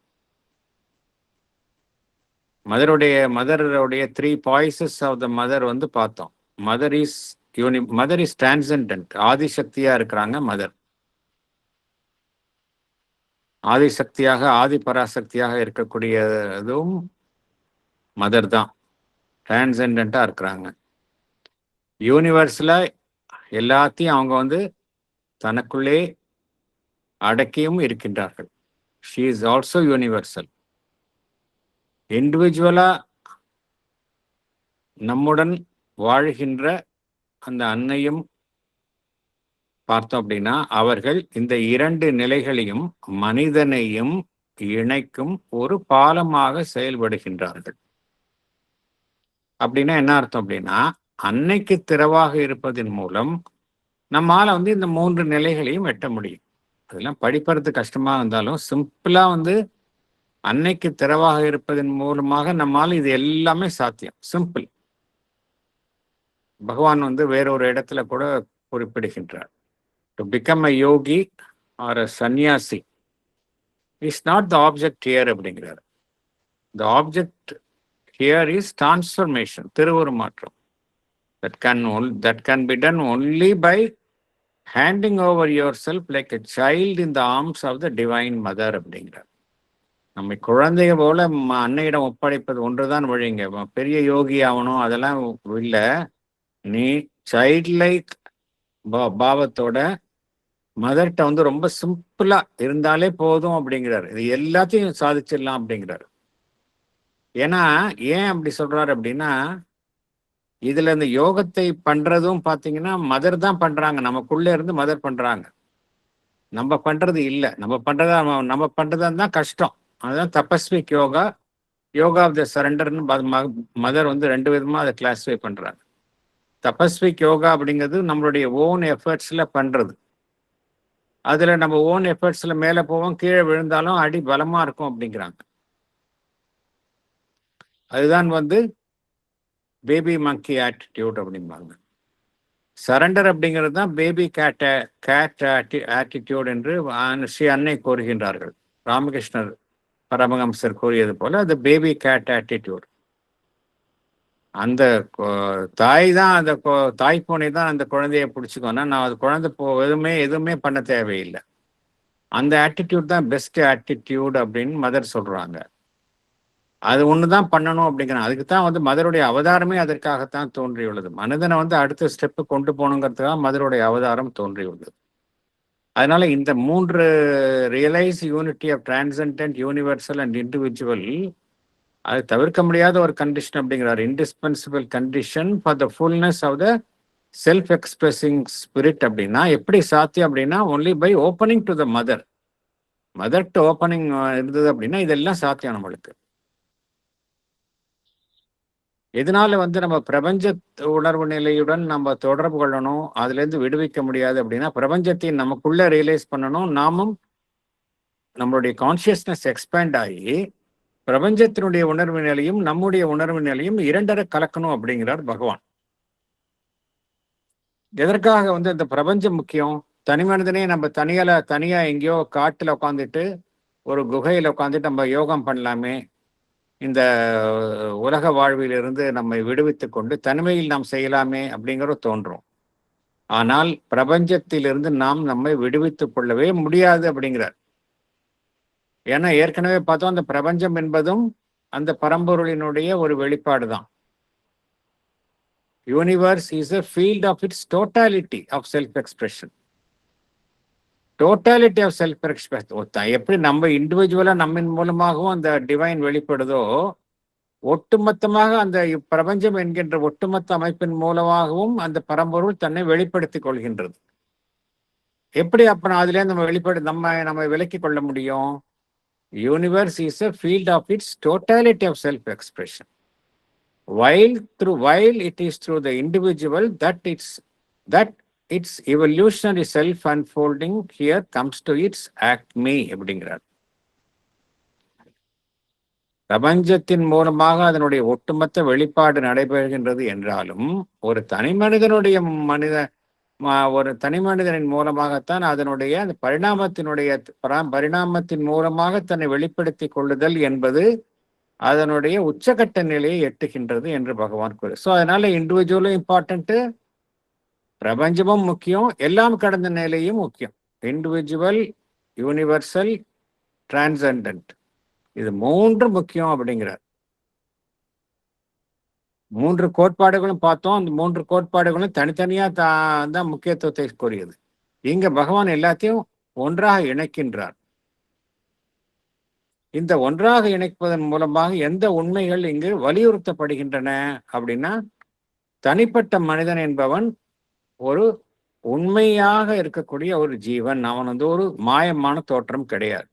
Speaker 1: மதருடைய 3 பாய்ஸஸ் ஆஃப் த மதர் வந்து பார்த்தோம். மதர் இஸ் டிரான்செண்டன்ட், ஆதிசக்தியா இருக்கிறாங்க. மதர் ஆதிசக்தியாக ஆதி பராசக்தியாக இருக்கக்கூடியதும் மதர் தான். டிரான்செண்டண்டா இருக்கிறாங்க. யூனிவர்ஸ்ல எல்லாத்தையும் அவங்க வந்து தனக்குள்ளே அடக்கியும் இருக்கின்றார்கள். She is also universal. இண்டிவிஜுவலா நம்முடன் வாழ்கின்ற அந்த அன்னையும் பார்த்தோம் அப்படின்னா அவர்கள் இந்த 2 நிலைகளையும் மனிதனையும் இணைக்கும் ஒரு பாலமாக செயல்படுகின்றார்கள். அப்படின்னா என்ன அர்த்தம் அப்படின்னா, அன்னைக்கு திறவாக இருப்பதன் மூலம் நம்மால வந்து இந்த 3 நிலைகளையும் எட்ட முடியும். அதெல்லாம் படிப்பது கஷ்டமா இருந்தாலும் சிம்பிளா வந்து அன்னைக்கு திறவாக இருப்பதன் மூலமாக நம்மால் இது எல்லாமே சாத்தியம். சிம்பிள். பகவான் வந்து வேறொரு இடத்துல கூட குறிப்பிடுகின்றார், to become a yogi or a sannyasi is not the object here அப்படிங்கிறார். The object here is transformation, திருவுருமாற்றம். that can be done only by handing over yourself like a child in the arms of the divine mother அப்படிங்கிறார். நம்ம குழந்தைய போல அன்னையிடம் ஒப்படைப்பது ஒன்றுதான் வழிங்க. பெரிய யோகி ஆகணும் அதெல்லாம் இல்லை. நீ சைல்ட் லைக் பாவத்தோட மதர்கிட்ட வந்து ரொம்ப சிம்பிளா இருந்தாலே போதும் அப்படிங்கிறாரு. இது எல்லாத்தையும் சாதிச்சிடலாம் அப்படிங்கிறாரு. ஏன்னா ஏன் அப்படி சொல்றாரு அப்படின்னா, இதுல இந்த யோகத்தை பண்றதும் பாத்தீங்கன்னா மதர் தான் பண்றாங்க. நமக்குள்ள இருந்து மதர் பண்றாங்க, நம்ம பண்றது இல்லை. நம்ம பண்றதா தான் கஷ்டம். அதுதான் தபஸ்விக் யோகா, யோகா ஆஃப் த சரண்டர்னு மதர் வந்து 2 விதமா அதை கிளாஸிஃபை பண்றாங்க. தபஸ்விக் யோகா அப்படிங்கிறது நம்மளுடைய ஓன் எஃபர்ட்ஸ்ல பண்றது. அதுல நம்ம ஓன் எஃபர்ட்ஸ்ல மேல போவோம், கீழே விழுந்தாலும் அடி பலமா இருக்கும் அப்படிங்கிறாங்க. அதுதான் வந்து பேபி மங்கி ஆட்டிடியூட் அப்படிம்பாங்க. சரண்டர் அப்படிங்கிறது தான் பேபி கேட் ஆட்டிடியூட் என்று ஸ்ரீ அன்னை கூறுகின்றார்கள். ராமகிருஷ்ணர் பரமஹம்சர் கூறியது போல அது பேபி கேட் ஆட்டிடியூட். அந்த தாய் தான் அந்த தாய்ப்பூனை தான் அந்த குழந்தைய பிடிச்சிக்கோன்னா நான் அது குழந்தை எதுவுமே பண்ண தேவையில்லை. அந்த ஆட்டிடியூட் தான் பெஸ்ட் ஆட்டிடியூட் அப்படின்னு மதர் சொல்றாங்க. அது ஒண்ணுதான் பண்ணணும் அப்படிங்கிறாங்க. அதுக்கு தான் வந்து மதருடைய அவதாரமே அதற்காகத்தான் தோன்றியுள்ளது. மனிதனை வந்து அடுத்த ஸ்டெப்பு கொண்டு போகணுங்கிறதுக்காக மதருடைய அவதாரம் தோன்றியுள்ளது. அதனால இந்த 3 realise unity of transcendent, universal and individual, அது தவிர்க்க முடியாத ஒரு கண்டிஷன் அப்படிங்கிறார். Indispensable condition for the fullness of the self expressing spirit. அப்படின்னா எப்படி சாத்தியம் அப்படின்னா, only by opening to the Mother to opening இருந்தது அப்படின்னா இதெல்லாம் சாத்தியம் நம்மளுக்கு. எதனால வந்து நம்ம பிரபஞ்ச உணர்வு நிலையுடன் நம்ம தொடர்பு கொள்ளணும், அதுல இருந்து விடுவிக்க முடியாது அப்படின்னா, பிரபஞ்சத்தை நமக்குள்ள ரியலைஸ் பண்ணணும். நாமும் நம்மளுடைய கான்சியஸ்னஸ் எக்ஸ்பேண்ட் ஆகி பிரபஞ்சத்தினுடைய உணர்வு நிலையும் நம்முடைய உணர்வு நிலையும் 2 கலக்கணும் அப்படிங்கிறார் பகவான். எதற்காக வந்து இந்த பிரபஞ்சம் முக்கியம்? தனி மனிதனே நம்ம தனியா எங்கேயோ காட்டுல உட்காந்துட்டு ஒரு குகையில உட்காந்துட்டு நம்ம யோகம் பண்ணலாமே, இந்த உலக வாழ்விலிருந்து நம்மை விடுவித்து கொண்டு தனிமையில் நாம் செய்யலாமே அப்படிங்கிற தோன்றும். ஆனால் பிரபஞ்சத்திலிருந்து நாம் நம்மை விடுவித்துக் கொள்ளவே முடியாது அப்படிங்கிறார். ஏன்னா ஏற்கனவே பார்த்தோம் அந்த பிரபஞ்சம் என்பதும் அந்த பரம்பொருளினுடைய ஒரு வெளிப்பாடு தான். Universe is a field of its totality of self expression. Totality of self expression. எப்படி நம்ம இண்டிவிஜுவலா நம்மின் மூலமாகவும் அந்த டிவைன் வெளிப்படுதோ, ஒட்டுமொத்தமாக அந்த பிரபஞ்சம் என்கின்ற ஒட்டுமொத்த அமைப்பின் மூலமாகவும் அந்த பரம்பொருள் தன்னை வெளிப்படுத்திக் கொள்கின்றது. எப்படி அப்ப அதுல நம்ம விலக்கிக் கொள்ள முடியும்? Universe is a field of its totality of self expression. While it is through the individual that its evolutionary self unfolding here comes to its acme அப்படிங்கிறார். பிரபஞ்சத்தின் மூலமாக அதனுடைய ஒட்டுமொத்த வெளிப்பாடு நடைபெறுகின்றது என்றாலும் ஒரு தனி மனிதனின் மூலமாகத்தான் அதனுடைய அந்த பரிணாமத்தின் மூலமாக தன்னை வெளிப்படுத்திக் கொள்ளுதல் என்பது அதனுடைய உச்சகட்ட நிலையை எட்டுகின்றது என்று பகவான் கூறு. ஸோ அதனால இண்டிவிஜுவலும் இம்பார்ட்டன்ட், பிரபஞ்சமும் முக்கியம், எல்லாம் கடந்த நிலையும் முக்கியம். இண்டிவிஜுவல், யூனிவர்சல், டிரான்செண்டன்ட், இது மூன்று முக்கியம் அப்படிங்கிறார். 3 கோட்பாடுகளும் பார்த்தோம். அந்த 3 கோட்பாடுகளும் தனித்தனியா தான் முக்கியத்துவத்தை கூறியது. இங்க பகவான் எல்லாத்தையும் ஒன்றாக இணைக்கின்றார். இந்த ஒன்றாக இணைப்பதன் மூலமாக எந்த உண்மைகள் இங்கு வலியுறுத்தப்படுகின்றன அப்படின்னா, தனிப்பட்ட மனிதன் என்பவன் ஒரு உண்மையாக இருக்கக்கூடிய ஒரு ஜீவன். அவன் ஒரு மாயமான தோற்றம் கிடையாது.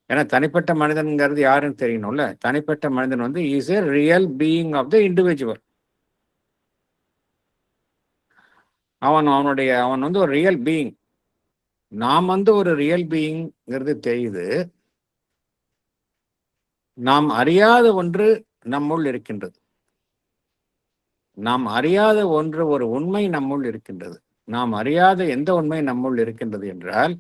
Speaker 1: ஏன்னா தனிப்பட்ட மனிதன்கிறது யாருன்னு தெரியணும்ல. தனிப்பட்ட மனிதன் is a real being of the individual. அவன் ஒரு ரியல் பீயிங். நாம் ஒரு ரியல் பீயிங்கிறது தெரியுது. நாம் அறியாத ஒன்று நம்முள் இருக்கின்றது. நாம் அறியாத ஒன்று, ஒரு உண்மை நம்முள் இருக்கின்றது. நாம் அறியாத எந்த உண்மை நம்முள் இருக்கின்றது என்றால்,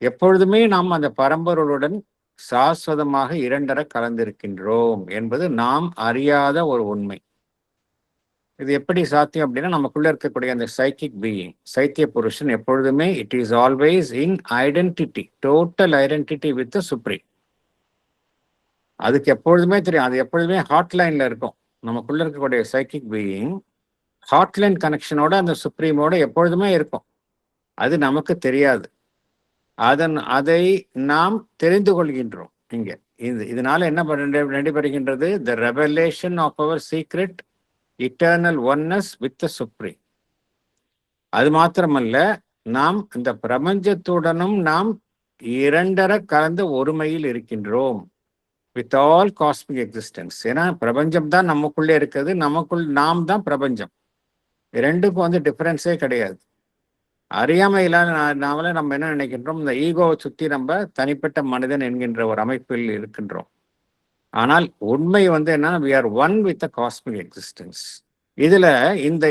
Speaker 1: எப்பொழுதுமே நாம் அந்த பரம்பொருளுடன் சாஸ்வதமாக இரண்டர கலந்திருக்கின்றோம் என்பது நாம் அறியாத ஒரு உண்மை. இது எப்படி சாத்தியம் அப்படின்னா, நமக்குள்ள இருக்கக்கூடிய அந்த சைக்கிக் பீயிங், சைத்திய புருஷன் எப்பொழுதுமே it is always in identity, total identity with the supreme. அதுக்கு எப்பொழுதுமே தெரியும். அது எப்பொழுதுமே ஹாட்லைன்ல இருக்கும். நமக்குள்ள இருக்கக்கூடிய சைக்கிக் பீயிங் ஹாட்லைன் கனெக்ஷனோட அந்த சுப்ரீமோட எப்பொழுதுமே இருக்கும். அது நமக்கு தெரியாது. அதை நாம் தெரிந்து கொள்கின்றோம். இங்க இதனால என்ன நடைபெறுகின்றது? The revelation of our secret eternal oneness with the supreme. அது மாத்திரமல்ல, நாம் இந்த பிரபஞ்சத்துடனும் நாம் இரண்டர கலந்த ஒருமையில் இருக்கின்றோம் வித் ஆல் காஸ்மிக் எக்ஸிஸ்டன்ஸ். ஏன்னா பிரபஞ்சம் தான் நமக்குள்ளே இருக்குது, நாம் தான் பிரபஞ்சம். ரெண்டுக்கும் டிஃபரன்ஸே கிடையாது. அறியாமையில நம்ம என்ன நினைக்கின்றோம்? இந்த ஈகோவை சுத்தி நம்ம தனிப்பட்ட மனிதன் என்கின்ற ஒரு அமைப்பில் இருக்கின்றோம். ஆனால் உண்மை என்னன்னா, we are one with the cosmic existence. இதுல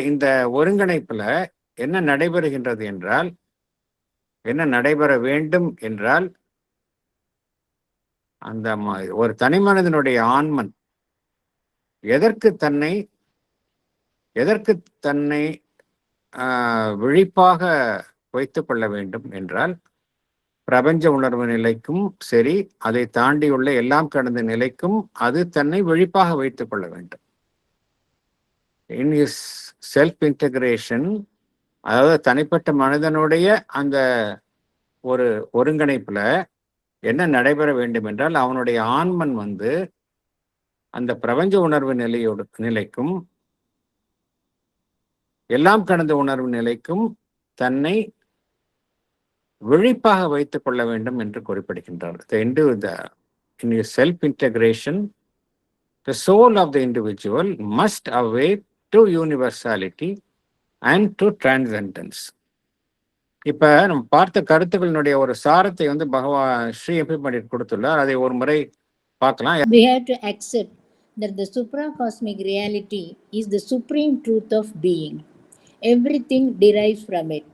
Speaker 1: இந்த ஒருங்கிணைப்புல என்ன நடைபெறுகின்றது என்றால், என்ன நடைபெற வேண்டும் என்றால், அந்த ஒரு தனி மனிதனுடைய ஆன்மன் எதற்கு தன்னை விழிப்பாக வைத்துக் கொள்ள வேண்டும் என்றால், பிரபஞ்ச உணர்வு நிலைக்கும் சரி, அதை தாண்டியுள்ள எல்லாம் கடந்த நிலைக்கும் அது தன்னை விழிப்பாக வைத்துக் கொள்ள வேண்டும். இன் ஹிஸ் செல்ஃப் இன்டகிரேஷன், அதாவது தனிப்பட்ட மனிதனுடைய அந்த ஒரு ஒருங்கிணைப்புல என்ன நடைபெற வேண்டும் என்றால், அவனுடைய ஆன்மன் அந்த பிரபஞ்ச உணர்வு நிலைக்கும் எல்லாம் கடந்த உணர்வு நிலைக்கும் தன்னை விழிப்பாக வைத்துக் கொள்ள வேண்டும் என்று குறிப்பிடுகின்றார். In your self-integration, the soul of the individual must awake to universality and to transcendence. இப்ப நம்ம பார்த்த கருத்துக்களினுடைய ஒரு சாரத்தை பகவான் ஸ்ரீ எப்படி பண்ணி கொடுத்துள்ளார், அதை ஒரு முறை பார்க்கலாம்.
Speaker 6: We have to accept that the supracosmic reality is the supreme truth of being. Everything derives from it.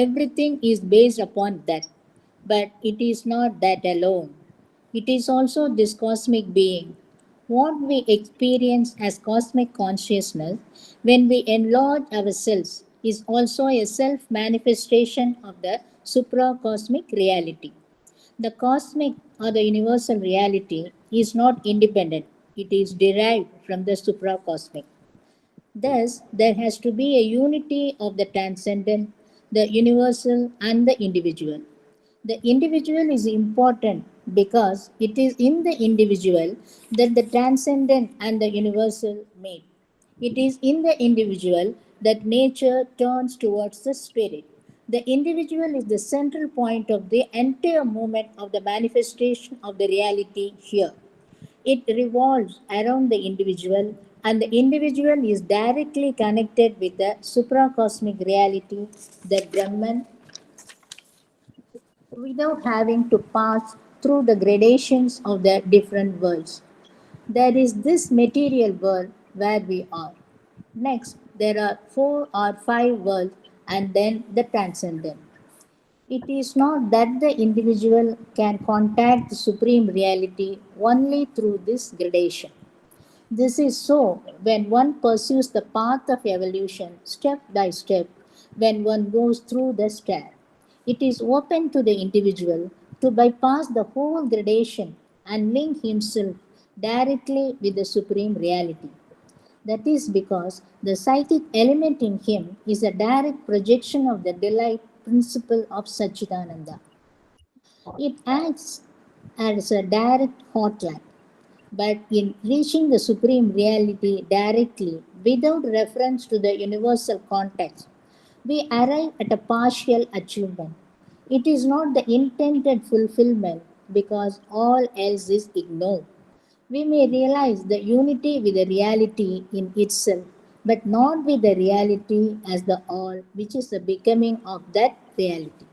Speaker 6: Everything is based upon that. But it is not that alone. It is also this cosmic being. What we experience as cosmic consciousness when we enlarge ourselves is also a self-manifestation of the supracosmic reality. The cosmic or the universal reality is not independent, it is derived from the supracosmic. Thus, there has to be a unity of the transcendent, the universal, and the individual. The individual is important because it is in the individual that the transcendent and the universal meet. It is in the individual that nature turns towards the spirit. The individual is the central point of the entire movement of the manifestation of the reality here. It revolves around the individual, and the individual is directly connected with the supracosmic reality, the Brahman, without having to pass through the gradations of the different worlds. There is this material world where we are. Next, there are 4 or 5 worlds, and then the transcendent. It is not that the individual can contact the supreme reality only through this gradation. This is so when one pursues the path of evolution step by step, when one goes through the stair. It is open to the individual to bypass the whole gradation and link himself directly with the supreme reality. That is because the psychic element in him is a direct projection of the delight principle of Satchidananda. It acts as a direct hotline, but in reaching the supreme reality directly without reference to the universal context, we arrive at a partial achievement. It is not the intended fulfillment because all else is ignored. We may realize the unity with the reality in itself, but not with the reality as the all, which is the becoming of that reality.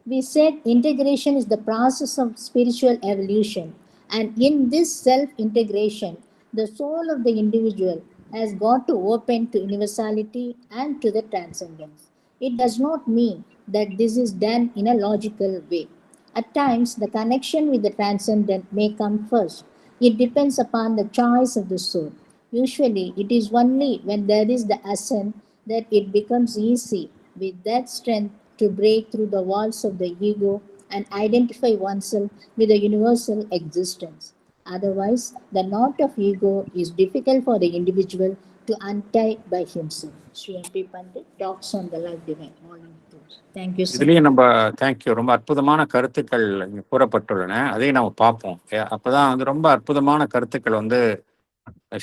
Speaker 6: We said integration is the process of spiritual evolution, and in this self integration, the soul of the individual has got to open to universality and to the transcendence. It does not mean that this is done in a logical way. At times, the connection with the transcendent may come first. It depends upon the choice of the soul. Usually, it is only when there is the ascent that it becomes easy with that strength to break through the walls of the ego and identify oneself with the universal existence. Otherwise, the knot of ego is difficult for the individual to untie by himself. Sri M.P. Pandit talks on the life divine. Volume 2. Thank you, sir.
Speaker 1: இதுலயும் நம்ம தேங்க்யூ, ரொம்ப அற்புதமான கருத்துக்கள் இங்க கூறப்பட்டுள்ளன. அதையும் நம்ம பார்ப்போம். அப்பதான் வந்து ரொம்ப அற்புதமான கருத்துக்கள் வந்து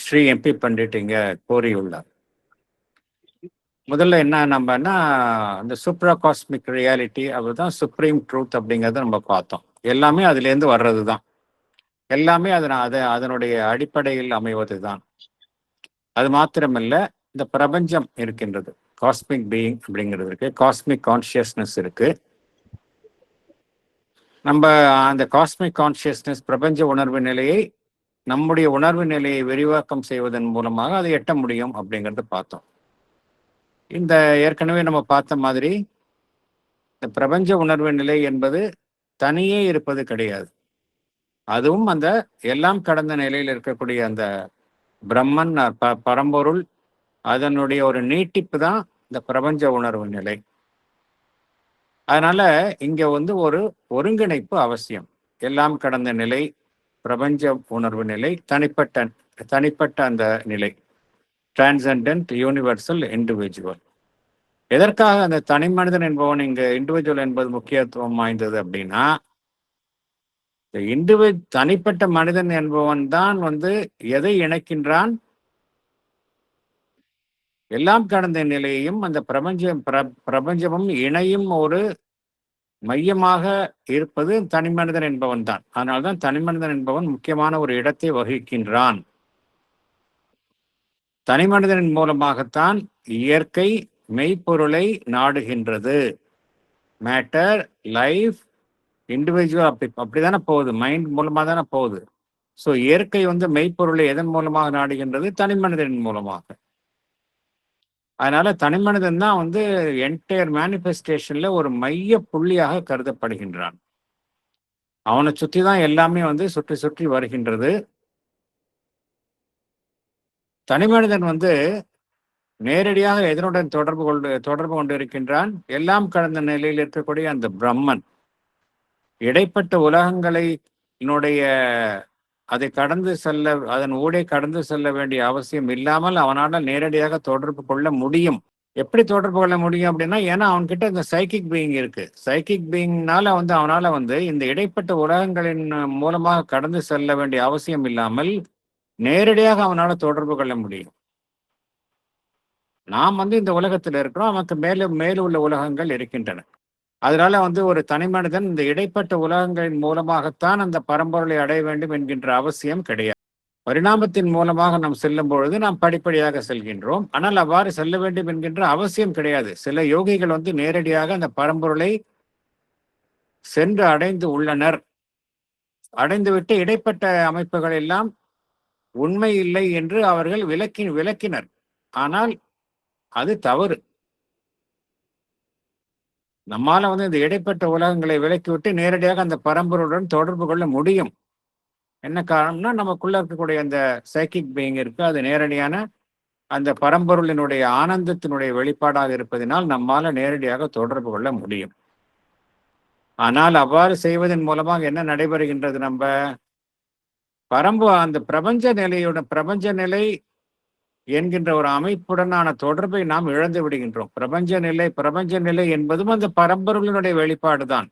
Speaker 1: ஸ்ரீ எம்பி பண்டிட் இங்க கோரியுள்ளார். முதல்ல என்ன நம்மன்னா, அந்த சூப்ரா காஸ்மிக் ரியாலிட்டி அதுதான் சுப்ரீம் ட்ரூத் அப்படிங்கிறத நம்ம பார்த்தோம். எல்லாமே அதுலேருந்து வர்றது தான். எல்லாமே அதனுடைய அடிப்படையில் அமைவது தான். அது மாத்திரமல்ல, இந்த பிரபஞ்சம் இருக்கின்றது, காஸ்மிக் பீயிங் அப்படிங்கிறது இருக்கு, காஸ்மிக் கான்சியஸ்னஸ் இருக்கு. நம்ம அந்த காஸ்மிக் கான்சியஸ்னஸ் பிரபஞ்ச உணர்வு நிலையை நம்முடைய உணர்வு நிலையை விரிவாக்கம் செய்வதன் மூலமாக அதை எட்ட முடியும் அப்படிங்கிறத பார்த்தோம். இந்த ஏற்கனவே நம்ம பார்த்த மாதிரி இந்த பிரபஞ்ச உணர்வு நிலை என்பது தனியே இருப்பது கிடையாது. அதுவும் அந்த எல்லாம் கடந்த நிலையில் இருக்கக்கூடிய அந்த பிரம்மன் பரம்பொருள் அதனுடைய ஒரு நீட்டிப்பு தான் இந்த பிரபஞ்ச உணர்வு நிலை. அதனால இங்க வந்து ஒரு ஒருங்கிணைப்பு அவசியம். எல்லாம் கடந்த நிலை, பிரபஞ்ச உணர்வு நிலை, தனிப்பட்ட அந்த நிலை, டிரான்செண்டன்ட், யூனிவர்சல், இண்டிவிஜுவல். எதற்காக அந்த தனி மனிதன் என்பவன் இங்க இண்டிவிஜுவல் என்பது முக்கியத்துவம் வாய்ந்தது அப்படின்னா, தனிப்பட்ட மனிதன் என்பவன் தான் வந்து எதை இணைக்கின்றான்? எல்லாம் கடந்த நிலையையும் அந்த பிரபஞ்சமும் இணையும் ஒரு மையமாக இருப்பது தனி மனிதன் என்பவன் தான். அதனால்தான் தனி மனிதன் என்பவன் முக்கியமான ஒரு இடத்தை வகிக்கின்றான். தனி மனிதனின் மூலமாகத்தான் இயற்கை மெய்ப்பொருளை நாடுகின்றது. மேட்டர், லைஃப், இண்டிவிஜுவல் அப்படிதானே போகுது, மைண்ட் மூலமாக தானே போகுது. ஸோ இயற்கை வந்து மெய்ப்பொருளை எதன் மூலமாக நாடுகின்றது? தனி மனிதனின் மூலமாக. அதனால தனி மனிதன் தான் வந்து என்டையர் மேனிஃபெஸ்டேஷன்ல ஒரு மைய புள்ளியாக கருதப்படுகின்றான். அவனை சுற்றி தான் எல்லாமே வந்து சுற்றி சுற்றி வருகின்றது. தனி மனிதன் வந்து நேரடியாக எதனுடன் தொடர்பு கொண்டு இருக்கின்றான்? எல்லாம் கடந்த நிலையில் இருக்கக்கூடிய அந்த பிரம்மன். இடைப்பட்ட உலகங்களை அதை கடந்து செல்ல, அதன் ஊடே கடந்து செல்ல வேண்டிய அவசியம் இல்லாமல் அவனால் நேரடியாக தொடர்பு கொள்ள முடியும். எப்படி தொடர்பு கொள்ள முடியும் அப்படின்னா, ஏன்னா அவன்கிட்ட இந்த சைக்கிக் பீயிங் இருக்கு. சைக்கிக் பீயிங்னால அவனால இந்த இடைப்பட்ட உலகங்களின் மூலமாக கடந்து செல்ல வேண்டிய அவசியம் இல்லாமல் நேரடியாக அவனால தொடர்பு கொள்ள முடியும். நாம் இந்த உலகத்தில் இருக்கிறோம், நமக்கு மேலும் உள்ள உலகங்கள் இருக்கின்றன. அதனால ஒரு தனி மனிதன் இந்த இடைப்பட்ட உலகங்களின் மூலமாகத்தான் அந்த பரம்பொருளை அடைய வேண்டும் என்கின்ற அவசியம் கிடையாது. பரிணாமத்தின் மூலமாக நாம் செல்லும் பொழுது நாம் படிப்படியாக செல்கின்றோம். ஆனால் அவ்வாறு செல்ல வேண்டும் என்கின்ற அவசியம் கிடையாது. சில யோகிகள் நேரடியாக அந்த பரம்பொருளை சென்று அடைந்து உள்ளனர். அடைந்துவிட்டு இடைப்பட்ட அமைப்புகள் எல்லாம் உண்மை இல்லை என்று அவர்கள் விளக்கினர். ஆனால் அது தவறு. நம்மால இந்த இடைப்பட்ட உலகங்களை விலக்கிவிட்டு நேரடியாக அந்த பரம்பொருளுடன் தொடர்பு கொள்ள முடியும். என்ன காரணம்னா, நமக்குள்ள இருக்கக்கூடிய அந்த சைக்கிக் பீயிங் இருக்கு, அது நேரடியான அந்த பரம்பொருளினுடைய ஆனந்தத்தினுடைய வெளிப்பாடாக இருப்பதனால் நம்மால நேரடியாக தொடர்பு கொள்ள முடியும். ஆனால் அவ்வாறு செய்வதன் மூலமாக என்ன நடைபெறுகின்றது? அந்த பிரபஞ்ச நிலை என்கின்ற ஒரு அமைப்புடனான தொடர்பை நாம் இழந்து விடுகின்றோம். பிரபஞ்ச நிலை என்பதும் அந்த பரம்பொருளினுடைய வெளிப்பாடுதான்.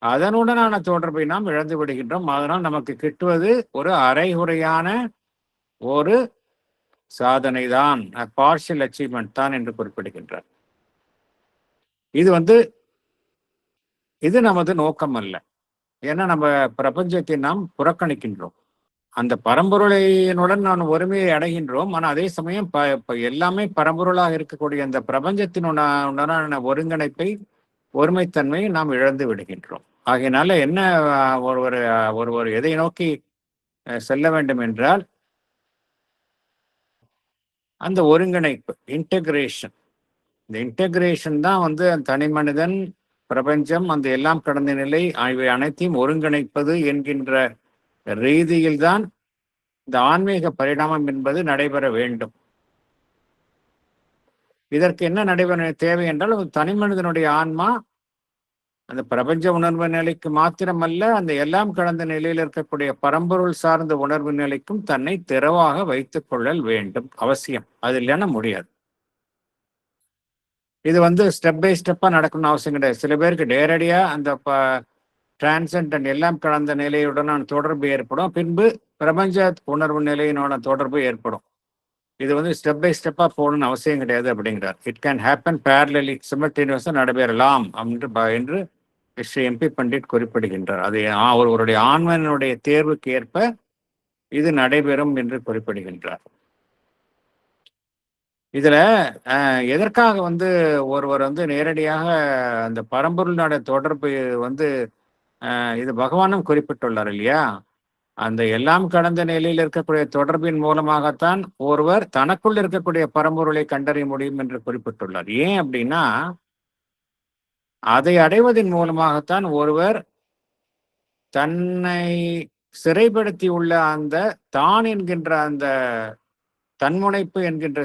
Speaker 1: அதனுடனான தொடர்பை நாம் இழந்து விடுகின்றோம். அதனால் நமக்கு கிட்டுவது ஒரு அரைகுறையான ஒரு சாதனை தான், பார்ஷியல் அச்சீவ்மெண்ட் தான் என்று குறிப்பிடுகின்றார். இது நமது நோக்கம் அல்ல. ஏன்னா நம்ம பிரபஞ்சத்தை நாம் புறக்கணிக்கின்றோம். அந்த பரம்பொருளினுடன் நான் ஒருமையை அடைகின்றோம். ஆனால் அதே சமயம் எல்லாமே பரம்பொருளாக இருக்கக்கூடிய அந்த பிரபஞ்சத்தினுடனான ஒருமைத்தன்மையை நாம் இழந்து விடுகின்றோம். ஆகையினால என்ன, ஒருவர் எதை நோக்கி செல்ல வேண்டும் என்றால் அந்த ஒருங்கிணைப்பு, இன்டகிரேஷன். இந்த இன்டகிரேஷன் தான் தனி மனிதன், பிரபஞ்சம், அந்த எல்லாம் கடந்த நிலை இவை அனைத்தையும் ஒருங்கிணைப்பது என்கின்ற ரீதியில் தான் இந்த ஆன்மீக பரிணாமம் என்பது நடைபெற வேண்டும். இதற்கு என்ன நடைபெற தேவை என்றால், தனி மனிதனுடைய ஆன்மா அந்த பிரபஞ்ச உணர்வு நிலைக்கு மாத்திரமல்ல, அந்த எல்லாம் கடந்த நிலையில் இருக்கக்கூடிய பரம்பொருள் சார்ந்த உணர்வு நிலைக்கும் தன்னை திறவாக வைத்துக் கொள்ளல் வேண்டும், அவசியம். அது இல்லைன்னா முடியாது. இது ஸ்டெப் பை ஸ்டெப்பா நடக்கணும்னு அவசியம் கிடையாது. சில பேருக்கு நேரடியா அந்த டிரான்சென்டன்ட் எல்லாம் கடந்த நிலையுடனான தொடர்பு ஏற்படும், பின்பு பிரபஞ்ச உணர்வு நிலையினோட தொடர்பு ஏற்படும். இது ஸ்டெப் பை ஸ்டெப்பா போகணும்னு அவசியம் கிடையாது அப்படிங்கிறார். இட் கேன் ஹேப்பன் பேரலி, சிமல்டேனியஸா நடைபெறலாம் என்று ஸ்ரீ எம்பி பண்டிட் குறிப்பிடுகின்றார். அது ஒருவருடைய ஆன்மனுடைய தேர்வுக்கு ஏற்ப இது நடைபெறும் என்று குறிப்பிடுகின்றார். இதுல எதற்காக ஒருவர் நேரடியாக அந்த பரம்பொருளோட தொடர்பு இது பகவானும் குறிப்பிட்டுள்ளார் இல்லையா? அந்த எல்லாம் கடந்த நிலையில் இருக்கக்கூடிய தொடர்பின் மூலமாகத்தான் ஒருவர் தனக்குள் இருக்கக்கூடிய பரம்பொருளை கண்டறிய முடியும் என்று குறிப்பிட்டுள்ளார். ஏன் அப்படின்னா, அதை அடைவதன் மூலமாகத்தான் ஒருவர் தன்னை சிறைப்படுத்தி உள்ள அந்த தான் என்கின்ற அந்த தன்முனைப்பு என்கின்ற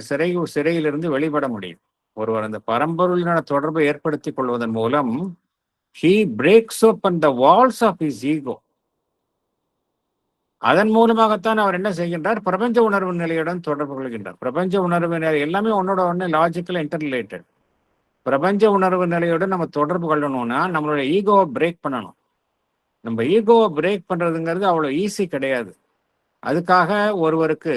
Speaker 1: சிறையிலிருந்து வெளிப்பட முடியும். ஒருவர் அந்த பரம்பொருளின தொடர்பை ஏற்படுத்திக் கொள்வதன் மூலம் he breaks open the walls of his ego. அதன் மூலமாகத்தான் அவர் என்ன செய்கின்றார்? பிரபஞ்ச உணர்வு நிலையுடன் தொடர்பு கொள்கின்றார். பிரபஞ்ச உணர்வு நிலை எல்லாமே ஒன்னோட லாஜிக்கல் இன்டர்ரிலேட்டட். பிரபஞ்ச உணர்வு நிலையோடு நம்ம தொடர்பு கொள்ளணும்னா நம்மளுடைய ஈகோவை பிரேக் பண்ணணும். நம்ம ஈகோவை பிரேக் பண்றதுங்கிறது அவ்வளவு ஈஸி கிடையாது. அதுக்காக ஒருவருக்கு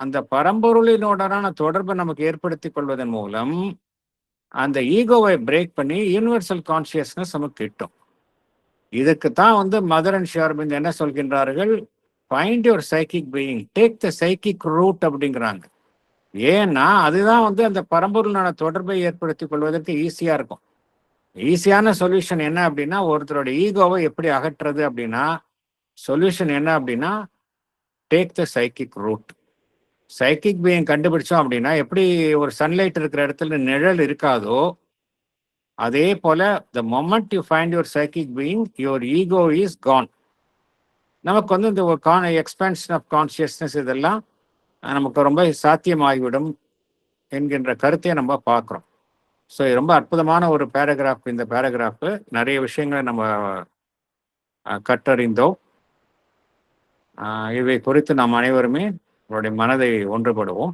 Speaker 1: அந்த பரம்பொருளினோடனான தொடர்பை நமக்கு ஏற்படுத்தி கொள்வதன் மூலம் அந்த ஈகோவை பிரேக் பண்ணி யூனிவர்சல் கான்சியஸ்னஸ் நமக்கு கிட்டும். இதுக்குத்தான் மதர் அண்ட் ஸ்ரீ அரவிந்த் என்ன சொல்கின்றார்கள்? Find your psychic being, take the psychic root அப்படிங்கிறாங்க. ஏன்னா அதுதான் அந்த பரம்பொருளான தொடர்பை ஏற்படுத்திக் கொள்வதற்கு ஈஸியா இருக்கும். ஈஸியான சொல்யூஷன் என்ன அப்படின்னா, ஒருத்தரோட ஈகோவை எப்படி அகற்றுறது அப்படின்னா, சொல்யூஷன் என்ன அப்படின்னா, take the psychic root. Psychic being கண்டுபிடிச்சோம் அப்படின்னா, எப்படி ஒரு சன்லைட் இருக்கிற இடத்துல நிழல் இருக்காதோ, அதே போல the moment you find your psychic being, your ego is gone. நமக்கு இந்த எக்ஸ்பான்ஷன் ஆஃப் கான்சியஸ்னஸ் இதெல்லாம் நமக்கு ரொம்ப சாத்தியமாகிவிடும். என்கின்ற கருத்தை நம்ம பார்க்குறோம். ஸோ ரொம்ப அற்புதமான ஒரு பேராகிராஃப். இந்த பேராகிராஃபு நிறைய விஷயங்களை நம்ம கற்றறிந்தோம். இவை குறித்து நாம் அனைவருமே நம்மளுடைய மனதை ஒன்றுபடுவோம்.